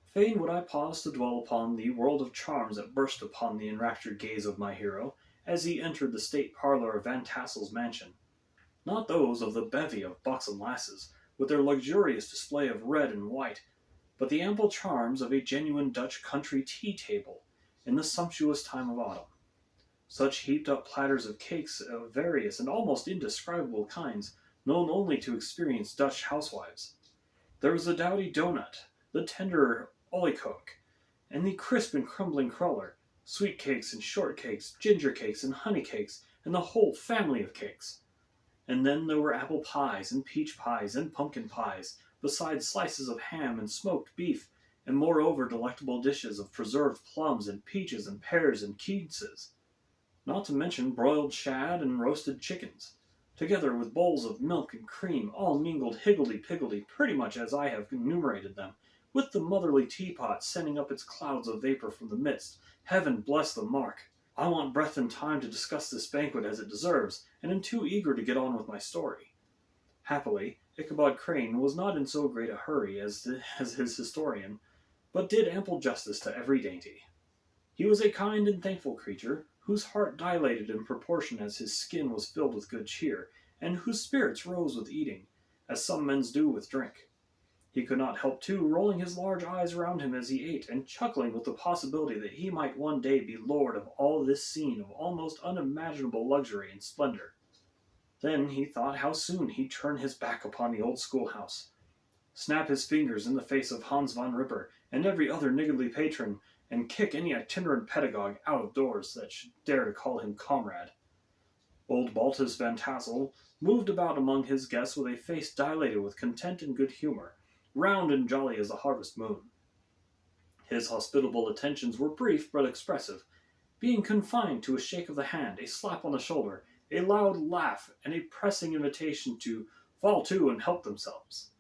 Fain would I pause to dwell upon the world of charms that burst upon the enraptured gaze of my hero, as he entered the state parlour of Van Tassel's mansion. Not those of the bevy of buxom lasses, with their luxurious display of red and white, but the ample charms of a genuine Dutch country tea-table, in the sumptuous time of autumn. Such heaped-up platters of cakes of various and almost indescribable kinds, known only to experienced Dutch housewives. There was the dowdy doughnut, the tender olykoek, and the crisp and crumbling cruller, sweet cakes and short cakes, ginger cakes and honey cakes, and the whole family of cakes. And then there were apple pies, and peach pies, and pumpkin pies, besides slices of ham and smoked beef, and moreover delectable dishes of preserved plums and peaches and pears and quinces, not to mention broiled shad and roasted chickens, together with bowls of milk and cream, all mingled higgledy-piggledy pretty much as I have enumerated them, with the motherly teapot sending up its clouds of vapour from the midst. Heaven bless the mark! I want breath and time to discuss this banquet as it deserves, and am too eager to get on with my story. Happily, Ichabod Crane was not in so great a hurry as his historian, but did ample justice to every dainty. He was a kind and thankful creature, whose heart dilated in proportion as his skin was filled with good cheer, and whose spirits rose with eating, as some men's do with drink. He could not help, too, rolling his large eyes round him as he ate, and chuckling with the possibility that he might one day be lord of all this scene of almost unimaginable luxury and splendor. Then he thought how soon he'd turn his back upon the old schoolhouse, snap his fingers in the face of Hans von Ripper and every other niggardly patron, and kick any itinerant pedagogue out of doors that should dare to call him comrade. Old Baltus Van Tassel moved about among his guests with a face dilated with content and good humour, round and jolly as the harvest moon. His hospitable attentions were brief but expressive, being confined to a shake of the hand, a slap on the shoulder, a loud laugh, and a pressing invitation to fall to and help themselves.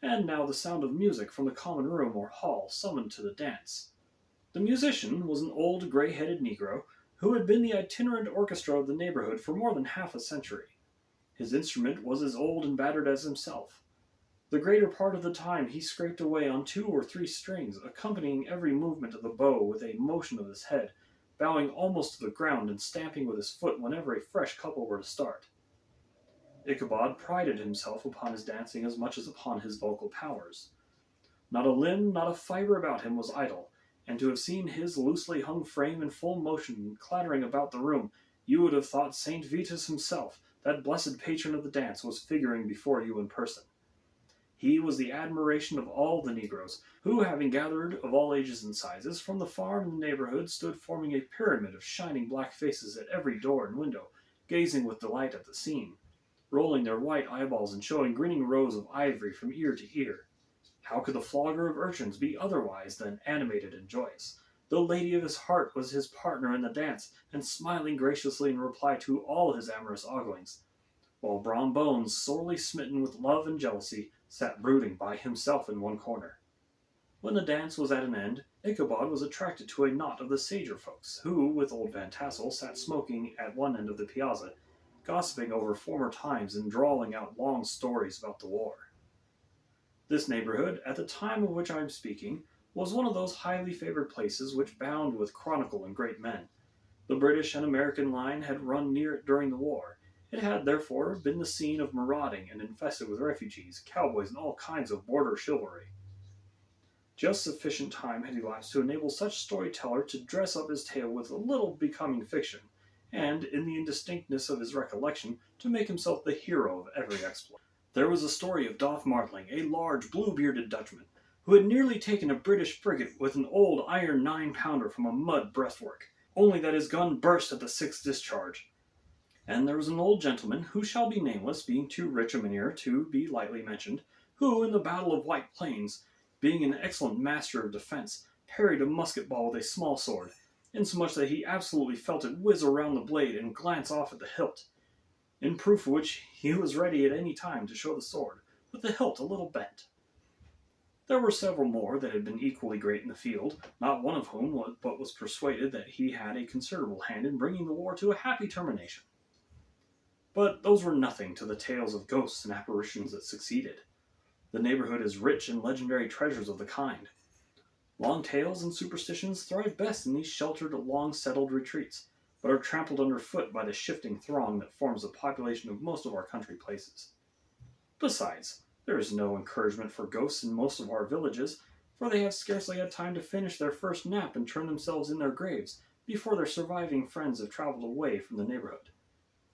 And now the sound of music from the common room or hall summoned to the dance. The musician was an old grey-headed negro, who had been the itinerant orchestra of the neighbourhood for more than half a century. His instrument was as old and battered as himself. The greater part of the time he scraped away on 2 or 3 strings, accompanying every movement of the bow with a motion of his head, bowing almost to the ground and stamping with his foot whenever a fresh couple were to start. Ichabod prided himself upon his dancing as much as upon his vocal powers. Not a limb, not a fibre about him was idle, and to have seen his loosely hung frame in full motion and clattering about the room, you would have thought Saint Vitus himself, that blessed patron of the dance, was figuring before you in person. He was the admiration of all the negroes, who, having gathered of all ages and sizes from the farm in the neighbourhood, stood forming a pyramid of shining black faces at every door and window, gazing with delight at the scene, rolling their white eyeballs and showing grinning rows of ivory from ear to ear. How could the flogger of urchins be otherwise than animated and joyous? The lady of his heart was his partner in the dance, and smiling graciously in reply to all his amorous oglings, while Brom Bones, sorely smitten with love and jealousy, sat brooding by himself in one corner. When the dance was at an end, Ichabod was attracted to a knot of the sager folks, who, with old Van Tassel, sat smoking at one end of the piazza, gossiping over former times and drawling out long stories about the war. This neighbourhood, at the time of which I am speaking, was one of those highly favoured places which bound with chronicle and great men. The British and American line had run near it during the war. It had, therefore, been the scene of marauding and infested with refugees, cowboys, and all kinds of border chivalry. Just sufficient time had elapsed to enable such storyteller to dress up his tale with a little becoming fiction, and, in the indistinctness of his recollection, to make himself the hero of every exploit. There was a story of Doff Martling, a large, blue-bearded Dutchman, who had nearly taken a British frigate with an old iron 9-pounder from a mud breastwork, only that his gun burst at the 6th discharge. And there was an old gentleman, who shall be nameless, being too rich a manure to be lightly mentioned, who, in the battle of White Plains, being an excellent master of defence, parried a musket ball with a small sword, insomuch that he absolutely felt it whiz around the blade and glance off at the hilt, in proof of which he was ready at any time to show the sword, with the hilt a little bent. There were several more that had been equally great in the field, not one of whom was persuaded that he had a considerable hand in bringing the war to a happy termination. But those were nothing to the tales of ghosts and apparitions that succeeded. The neighborhood is rich in legendary treasures of the kind. Long tales and superstitions thrive best in these sheltered, long-settled retreats, but are trampled underfoot by the shifting throng that forms the population of most of our country places. Besides, there is no encouragement for ghosts in most of our villages, for they have scarcely had time to finish their first nap and turn themselves in their graves before their surviving friends have traveled away from the neighborhood,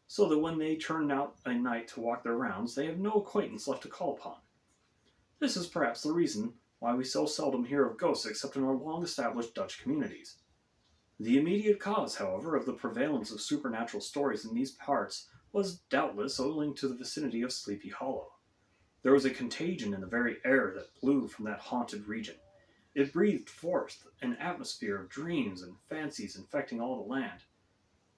so that when they turn out a night to walk their rounds, they have no acquaintance left to call upon. This is perhaps the reason why we so seldom hear of ghosts except in our long-established Dutch communities. The immediate cause, however, of the prevalence of supernatural stories in these parts was doubtless owing to the vicinity of Sleepy Hollow. There was a contagion in the very air that blew from that haunted region. It breathed forth an atmosphere of dreams and fancies infecting all the land.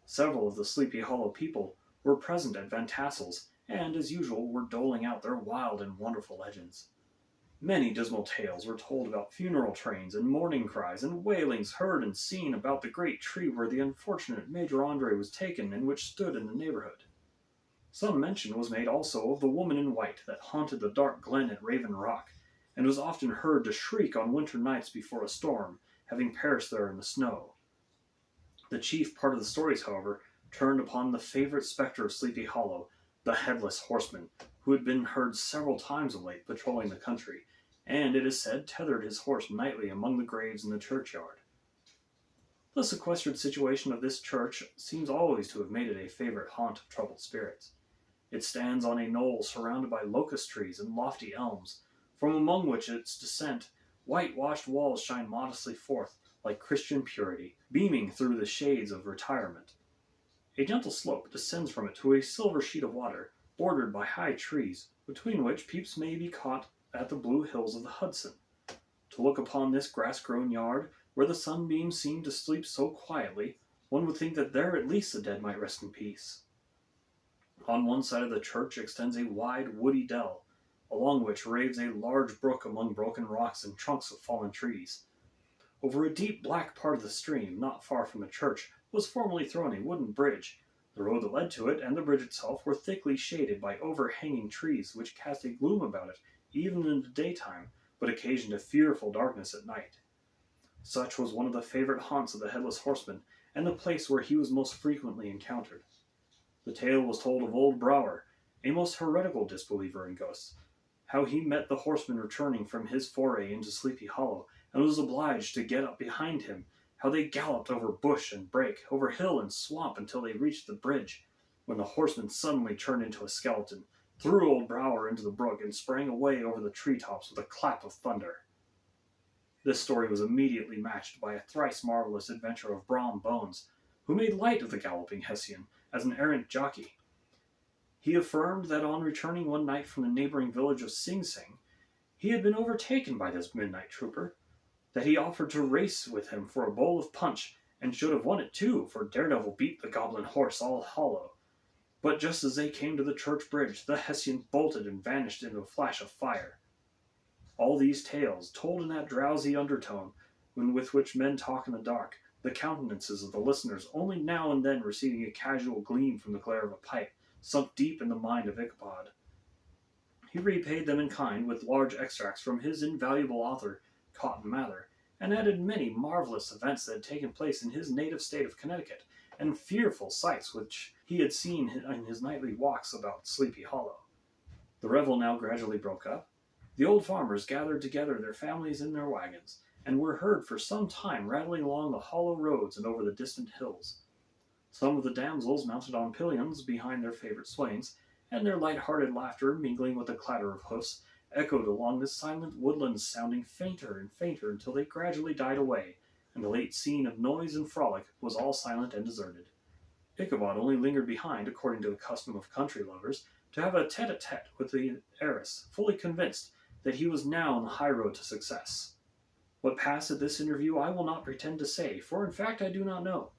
Several of the Sleepy Hollow people were present at Van Tassel's, and, as usual, were doling out their wild and wonderful legends. Many dismal tales were told about funeral trains and mourning cries and wailings heard and seen about the great tree where the unfortunate Major Andre was taken and which stood in the neighborhood. Some mention was made also of the woman in white that haunted the dark glen at Raven Rock, and was often heard to shriek on winter nights before a storm, having perished there in the snow. The chief part of the stories, however, turned upon the favorite spectre of Sleepy Hollow, the Headless Horseman, who had been heard several times of late patrolling the country, and, it is said, tethered his horse nightly among the graves in the churchyard. The sequestered situation of this church seems always to have made it a favorite haunt of troubled spirits. It stands on a knoll surrounded by locust trees and lofty elms, from among which its descent whitewashed walls shine modestly forth, like Christian purity, beaming through the shades of retirement. A gentle slope descends from it to a silver sheet of water, bordered by high trees, between which peeps may be caught at the blue hills of the Hudson. To look upon this grass-grown yard, where the sunbeams seem to sleep so quietly, one would think that there at least the dead might rest in peace. On one side of the church extends a wide, woody dell, along which raves a large brook among broken rocks and trunks of fallen trees. Over a deep black part of the stream, not far from the church, was formerly thrown a wooden bridge. The road that led to it and the bridge itself were thickly shaded by overhanging trees which cast a gloom about it even in the daytime, but occasioned a fearful darkness at night. Such was one of the favorite haunts of the Headless Horseman, and the place where he was most frequently encountered. The tale was told of old Brouwer, a most heretical disbeliever in ghosts, how he met the horseman returning from his foray into Sleepy Hollow, and was obliged to get up behind him, how they galloped over bush and brake, over hill and swamp until they reached the bridge, when the horseman suddenly turned into a skeleton, threw old Brouwer into the brook, and sprang away over the treetops with a clap of thunder. This story was immediately matched by a thrice marvelous adventure of Brom Bones, who made light of the galloping Hessian as an errant jockey. He affirmed that on returning one night from the neighboring village of Sing Sing, he had been overtaken by this midnight trooper, that he offered to race with him for a bowl of punch, and should have won it too, for Daredevil beat the goblin horse all hollow. But just as they came to the church bridge, the Hessian bolted and vanished into a flash of fire. All these tales, told in that drowsy undertone with which men talk in the dark, the countenances of the listeners only now and then receiving a casual gleam from the glare of a pipe, sunk deep in the mind of Ichabod. He repaid them in kind with large extracts from his invaluable author, Cotton Mather, and added many marvelous events that had taken place in his native state of Connecticut, and fearful sights which he had seen in his nightly walks about Sleepy Hollow. The revel now gradually broke up. The old farmers gathered together their families in their wagons, and were heard for some time rattling along the hollow roads and over the distant hills. Some of the damsels mounted on pillions behind their favorite swains, and their light-hearted laughter, mingling with the clatter of hoofs, echoed along the silent woodlands, sounding fainter and fainter until they gradually died away, and the late scene of noise and frolic was all silent and deserted. Ichabod only lingered behind, according to the custom of country lovers, to have a tete-a-tete with the heiress, fully convinced that he was now on the high road to success. What passed at this interview I will not pretend to say, for in fact I do not know.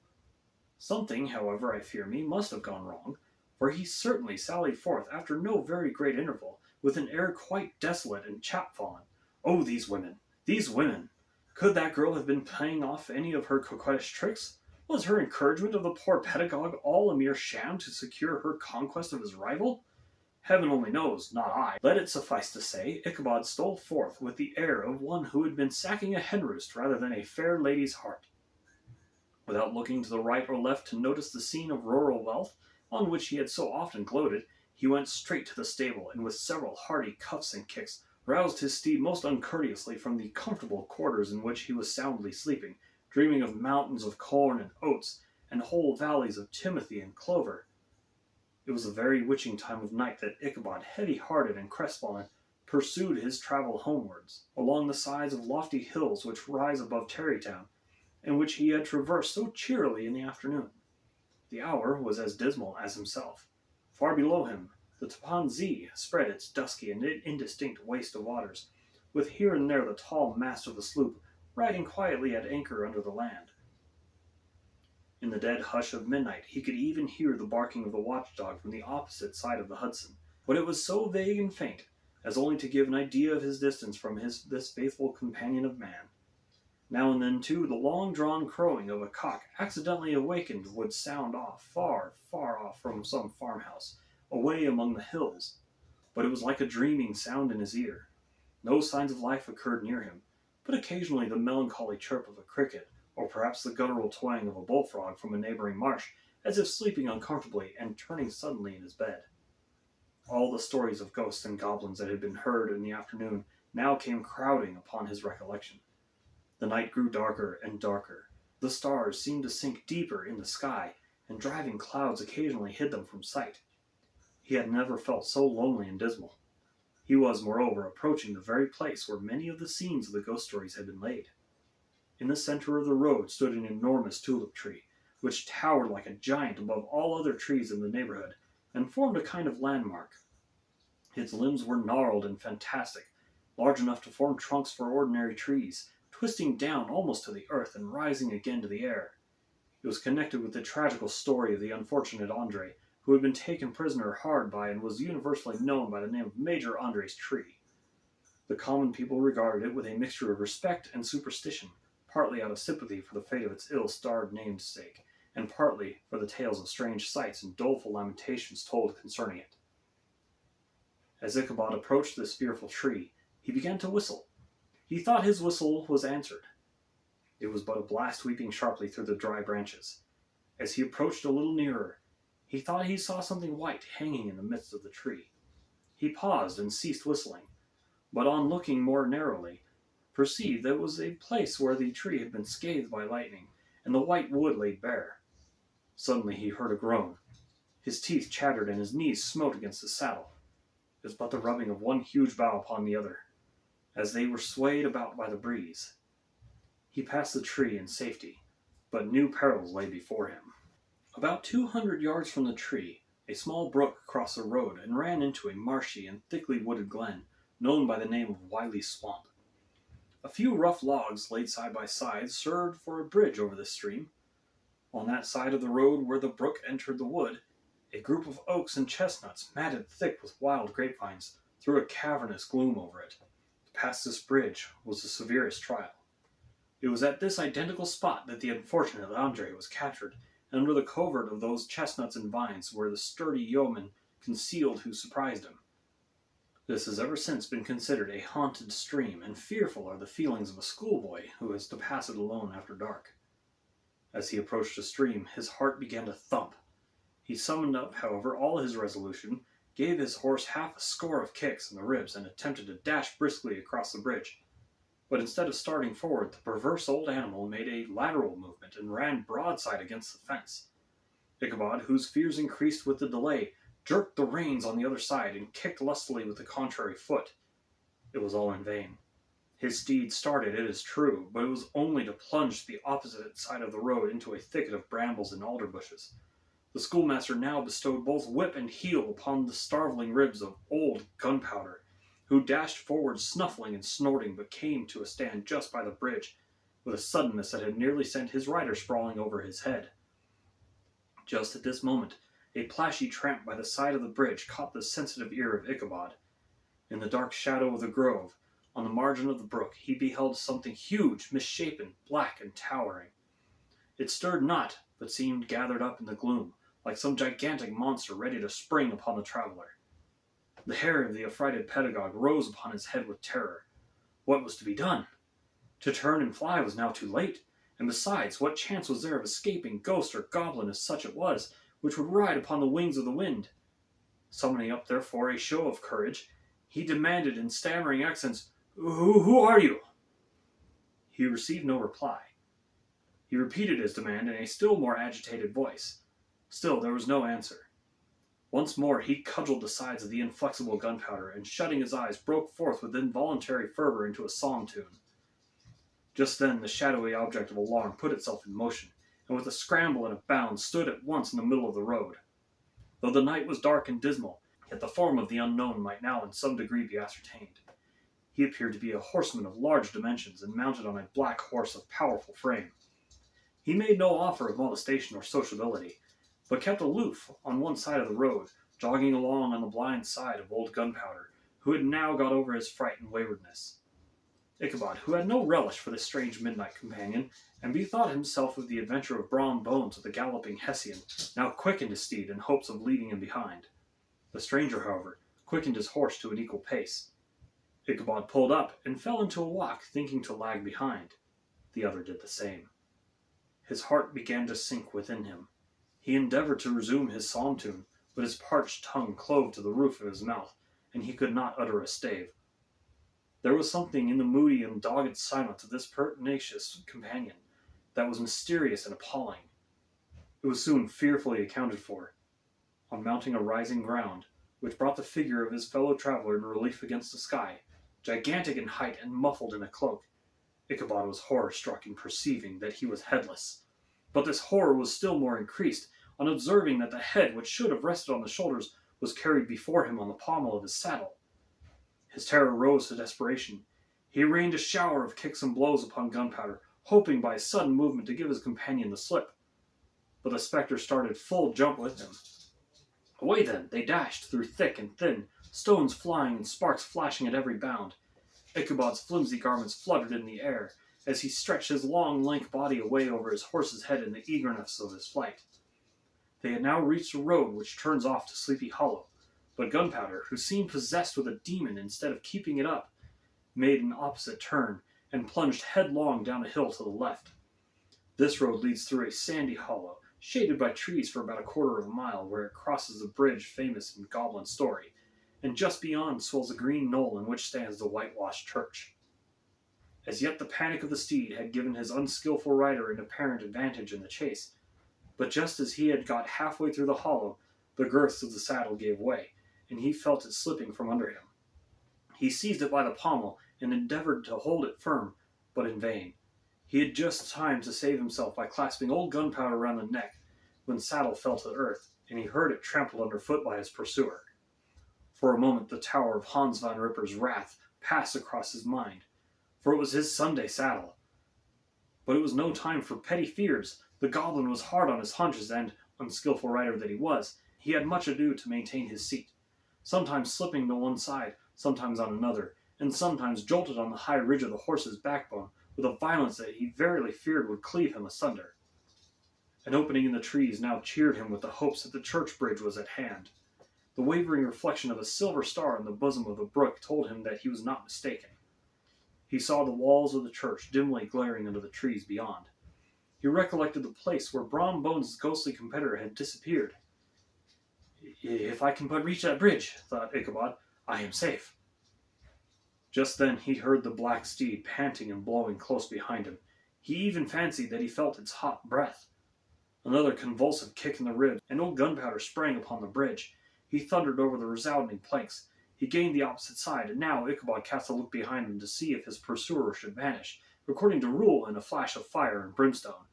Something, however, I fear me, must have gone wrong, for he certainly sallied forth after no very great interval, with an air quite desolate and chapfallen, Oh, these women! These women! Could that girl have been playing off any of her coquettish tricks? Was her encouragement of the poor pedagogue all a mere sham to secure her conquest of his rival? Heaven only knows, not I. Let it suffice to say, Ichabod stole forth with the air of one who had been sacking a hen roost rather than a fair lady's heart. Without looking to the right or left to notice the scene of rural wealth on which he had so often gloated, he went straight to the stable, and with several hearty cuffs and kicks, roused his steed most uncourteously from the comfortable quarters in which he was soundly sleeping, dreaming of mountains of corn and oats, and whole valleys of timothy and clover. It was a very witching time of night that Ichabod, heavy-hearted and crestfallen, pursued his travel homewards, along the sides of lofty hills which rise above Tarrytown, and which he had traversed so cheerily in the afternoon. The hour was as dismal as himself. Far below him, the Tappan Zee spread its dusky and indistinct waste of waters, with here and there the tall mast of the sloop riding quietly at anchor under the land. In the dead hush of midnight he could even hear the barking of the watchdog from the opposite side of the Hudson, but it was so vague and faint as only to give an idea of his distance from this faithful companion of man. Now and then, too, the long-drawn crowing of a cock accidentally awakened would sound off, far, far off from some farmhouse, away among the hills, but it was like a dreaming sound in his ear. No signs of life occurred near him, but occasionally the melancholy chirp of a cricket, or perhaps the guttural twang of a bullfrog from a neighboring marsh, as if sleeping uncomfortably and turning suddenly in his bed. All the stories of ghosts and goblins that had been heard in the afternoon now came crowding upon his recollection. The night grew darker and darker. The stars seemed to sink deeper in the sky, and driving clouds occasionally hid them from sight. He had never felt so lonely and dismal. He was, moreover, approaching the very place where many of the scenes of the ghost stories had been laid. In the center of the road stood an enormous tulip tree, which towered like a giant above all other trees in the neighborhood, and formed a kind of landmark. Its limbs were gnarled and fantastic, large enough to form trunks for ordinary trees, twisting down almost to the earth and rising again to the air. It was connected with the tragical story of the unfortunate Andre, who had been taken prisoner hard by and was universally known by the name of Major Andre's tree. The common people regarded it with a mixture of respect and superstition, partly out of sympathy for the fate of its ill-starred namesake, and partly for the tales of strange sights and doleful lamentations told concerning it. As Ichabod approached this fearful tree, he began to whistle. He thought his whistle was answered. It was but a blast sweeping sharply through the dry branches. As he approached a little nearer, he thought he saw something white hanging in the midst of the tree. He paused and ceased whistling, but on looking more narrowly, perceived that it was a place where the tree had been scathed by lightning, and the white wood laid bare. Suddenly he heard a groan. His teeth chattered and his knees smote against the saddle. It was but the rubbing of one huge bough upon the other, as they were swayed about by the breeze. He passed the tree in safety, but new perils lay before him. About 200 yards from the tree, a small brook crossed the road and ran into a marshy and thickly wooded glen, known by the name of Wiley's Swamp. A few rough logs laid side by side served for a bridge over this stream. On that side of the road where the brook entered the wood, a group of oaks and chestnuts, matted thick with wild grapevines, threw a cavernous gloom over it. To pass this bridge was the severest trial. It was at this identical spot that the unfortunate Andre was captured, and under the covert of those chestnuts and vines were the sturdy yeomen concealed who surprised him. This has ever since been considered a haunted stream, and fearful are the feelings of a schoolboy who has to pass it alone after dark. As he approached the stream, his heart began to thump. He summoned up, however, all his resolution, gave his horse half a score of kicks in the ribs, and attempted to dash briskly across the bridge. But instead of starting forward, the perverse old animal made a lateral movement and ran broadside against the fence. Ichabod, whose fears increased with the delay, jerked the reins on the other side and kicked lustily with the contrary foot. It was all in vain. His steed started, it is true, but it was only to plunge to the opposite side of the road into a thicket of brambles and alder bushes. The schoolmaster now bestowed both whip and heel upon the starveling ribs of old Gunpowder, who dashed forward snuffling and snorting, but came to a stand just by the bridge, with a suddenness that had nearly sent his rider sprawling over his head. Just at this moment, a plashy tramp by the side of the bridge caught the sensitive ear of Ichabod. In the dark shadow of the grove, On the margin of the brook he beheld something huge, misshapen, black, and towering. It stirred not, but seemed gathered up in the gloom, like some gigantic monster ready to spring upon the traveller. The hair of the affrighted pedagogue rose upon his head with terror. What was to be done? To turn and fly was now too late, and besides, what chance was there of escaping ghost or goblin, as such it was, which would ride upon the wings of the wind? Summoning up, therefore, a show of courage, he demanded in stammering accents, Who are you?" He received no reply. He repeated his demand in a still more agitated voice. Still there was no answer. Once more he cudgelled the sides of the inflexible gunpowder, and shutting his eyes, broke forth with involuntary fervor into a psalm tune. Just then the shadowy object of alarm put itself in motion, and with a scramble and a bound stood at once in the middle of the road. Though the night was dark and dismal, yet the form of the unknown might now in some degree be ascertained. He appeared to be a horseman of large dimensions, and mounted on a black horse of powerful frame. He made no offer of molestation or sociability, but kept aloof on one side of the road, jogging along on the blind side of old Gunpowder, who had now got over his fright and waywardness. Ichabod, who had no relish for this strange midnight companion, and bethought himself of the adventure of Brom Bones with the galloping Hessian, now quickened his steed in hopes of leaving him behind. The stranger, however, quickened his horse to an equal pace. Ichabod pulled up and fell into a walk, thinking to lag behind. The other did the same. His heart began to sink within him. He endeavored to resume his psalm tune, but his parched tongue clove to the roof of his mouth, and he could not utter a stave. There was something in the moody and dogged silence of this pertinacious companion that was mysterious and appalling. It was soon fearfully accounted for. On mounting a rising ground, which brought the figure of his fellow traveller in relief against the sky, gigantic in height and muffled in a cloak, Ichabod was horror-struck in perceiving that he was headless. But this horror was still more increased on observing that the head which should have rested on the shoulders was carried before him on the pommel of his saddle. His terror rose to desperation. He rained a shower of kicks and blows upon Gunpowder, hoping by a sudden movement to give his companion the slip. But the spectre started full jump with him. Away then they dashed through thick and thin, stones flying and sparks flashing at every bound. Ichabod's flimsy garments fluttered in the air, as he stretched his long, lank body away over his horse's head in the eagerness of his flight. They had now reached a road which turns off to Sleepy Hollow, but Gunpowder, who seemed possessed with a demon instead of keeping it up, made an opposite turn, and plunged headlong down a hill to the left. This road leads through a sandy hollow, shaded by trees for about a quarter of a mile, where it crosses the bridge famous in goblin story, and just beyond swells a green knoll in which stands the whitewashed church. As yet the panic of the steed had given his unskilful rider an apparent advantage in the chase, but just as he had got halfway through the hollow, the girths of the saddle gave way, and he felt it slipping from under him. He seized it by the pommel and endeavored to hold it firm, but in vain. He had just time to save himself by clasping old Gunpowder around the neck, when the saddle fell to earth, and he heard it trampled underfoot by his pursuer. For a moment the tower of Hans von Ripper's wrath passed across his mind, for it was his Sunday saddle. But it was no time for petty fears. The goblin was hard on his haunches, and, unskilful rider that he was, he had much ado to maintain his seat, sometimes slipping to one side, sometimes on another, and sometimes jolted on the high ridge of the horse's backbone with a violence that he verily feared would cleave him asunder. An opening in the trees now cheered him with the hopes that the church bridge was at hand. The wavering reflection of a silver star in the bosom of the brook told him that he was not mistaken. He saw the walls of the church dimly glaring under the trees beyond. He recollected the place where Brom Bones' ghostly competitor had disappeared. If I can but reach that bridge, thought Ichabod, I am safe. Just then he heard the black steed panting and blowing close behind him. He even fancied that he felt its hot breath. Another convulsive kick in the ribs, and old Gunpowder sprang upon the bridge. He thundered over the resounding planks. He gained the opposite side, and now Ichabod cast a look behind him to see if his pursuer should vanish, according to rule in a flash of fire and brimstone.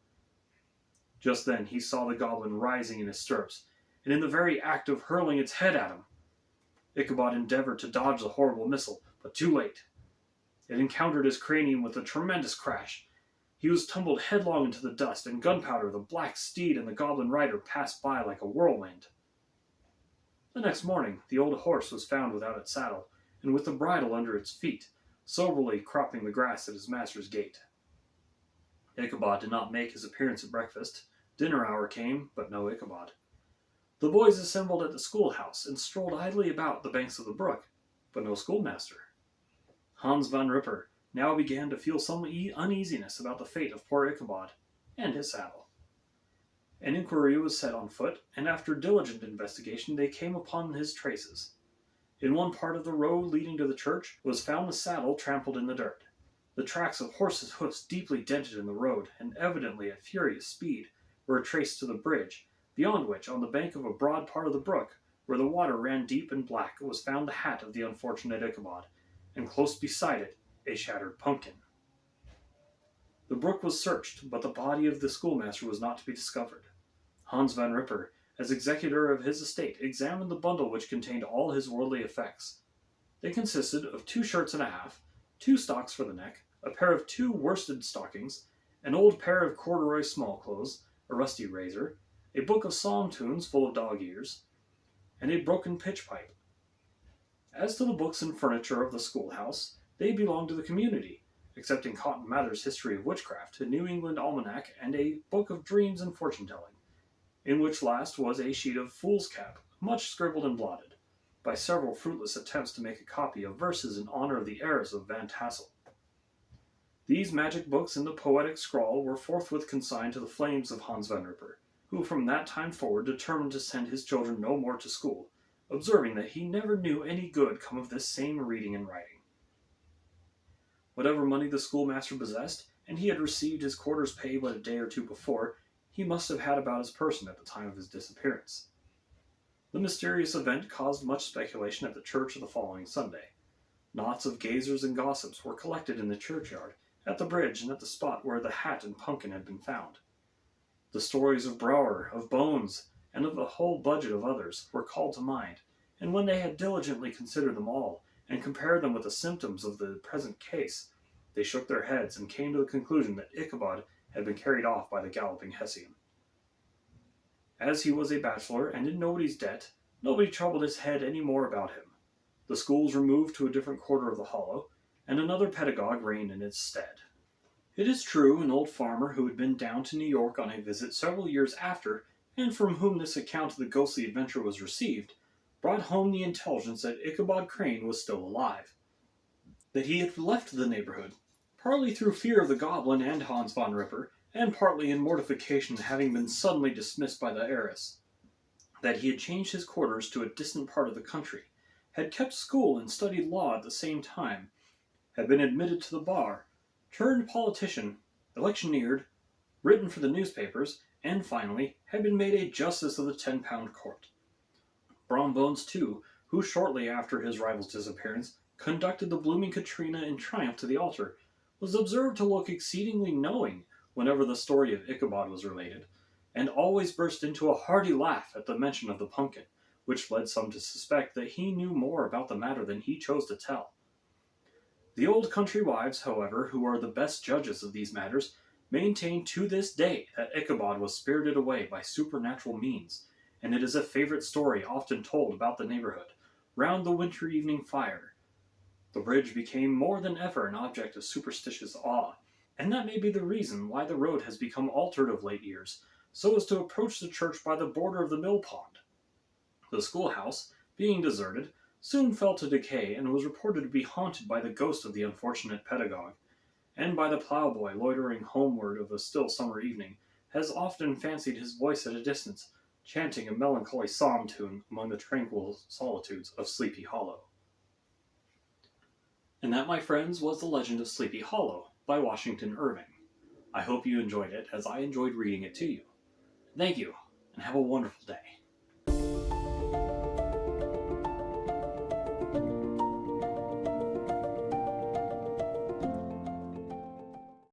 Just then he saw the goblin rising in his stirrups, and in the very act of hurling its head at him. Ichabod endeavored to dodge the horrible missile, but too late. It encountered his cranium with a tremendous crash. He was tumbled headlong into the dust, and Gunpowder, the black steed, and the goblin rider passed by like a whirlwind. The next morning the old horse was found without its saddle, and with the bridle under its feet, soberly cropping the grass at his master's gate. Ichabod did not make his appearance at breakfast. Dinner hour came, but no Ichabod. The boys assembled at the schoolhouse and strolled idly about the banks of the brook, but no schoolmaster. Hans van Ripper now began to feel some uneasiness about the fate of poor Ichabod and his saddle. An inquiry was set on foot, and after diligent investigation they came upon his traces. In one part of the road leading to the church was found the saddle trampled in the dirt. The tracks of horses' hoofs deeply dented in the road, and evidently at furious speed, were traced to the bridge, beyond which, on the bank of a broad part of the brook, where the water ran deep and black, was found the hat of the unfortunate Ichabod, and close beside it a shattered pumpkin. The brook was searched, but the body of the schoolmaster was not to be discovered. Hans van Ripper, as executor of his estate, examined the bundle which contained all his worldly effects. They consisted of 2 shirts and a half, 2 stocks for the neck, a pair of 2 worsted stockings, an old pair of corduroy small clothes, a rusty razor, a book of psalm tunes full of dog ears, and a broken pitch pipe. As to the books and furniture of the schoolhouse, they belonged to the community, excepting Cotton Mather's History of Witchcraft, a New England Almanac, and a book of dreams and fortune-telling, in which last was a sheet of foolscap, much scribbled and blotted, by several fruitless attempts to make a copy of verses in honor of the heiress of Van Tassel. These magic books in the poetic scrawl were forthwith consigned to the flames of Hans van Ripper, who from that time forward determined to send his children no more to school, observing that he never knew any good come of this same reading and writing. Whatever money the schoolmaster possessed, and he had received his quarter's pay but a day or 2 before, he must have had about his person at the time of his disappearance. The mysterious event caused much speculation at the church the following Sunday. Knots of gazers and gossips were collected in the churchyard, at the bridge, and at the spot where the hat and pumpkin had been found. The stories of Brouwer, of Bones, and of a whole budget of others, were called to mind, and when they had diligently considered them all, and compared them with the symptoms of the present case, they shook their heads and came to the conclusion that Ichabod had been carried off by the galloping Hessian. As he was a bachelor and in nobody's debt, nobody troubled his head any more about him. The schools removed to a different quarter of the hollow, and another pedagogue reigned in its stead. It is true, an old farmer who had been down to New York on a visit several years after, and from whom this account of the ghostly adventure was received, brought home the intelligence that Ichabod Crane was still alive, that he had left the neighborhood, partly through fear of the goblin and Hans van Ripper, and partly in mortification at having been suddenly dismissed by the heiress, that he had changed his quarters to a distant part of the country, had kept school and studied law at the same time, had been admitted to the bar, turned politician, electioneered, written for the newspapers, and finally had been made a justice of the 10-pound court. Brombones, too, who shortly after his rival's disappearance conducted the blooming Katrina in triumph to the altar, was observed to look exceedingly knowing whenever the story of Ichabod was related, and always burst into a hearty laugh at the mention of the pumpkin, which led some to suspect that he knew more about the matter than he chose to tell. The old country wives, however, who are the best judges of these matters, maintain to this day that Ichabod was spirited away by supernatural means, and it is a favorite story often told about the neighborhood, round the winter evening fire. The bridge became more than ever an object of superstitious awe, and that may be the reason why the road has become altered of late years, so as to approach the church by the border of the mill pond. The schoolhouse, being deserted, soon fell to decay, and was reported to be haunted by the ghost of the unfortunate pedagogue, and by the ploughboy loitering homeward of a still summer evening, has often fancied his voice at a distance, chanting a melancholy psalm tune among the tranquil solitudes of Sleepy Hollow. And that, my friends, was The Legend of Sleepy Hollow by Washington Irving. I hope you enjoyed it, as I enjoyed reading it to you. Thank you, and have a wonderful day.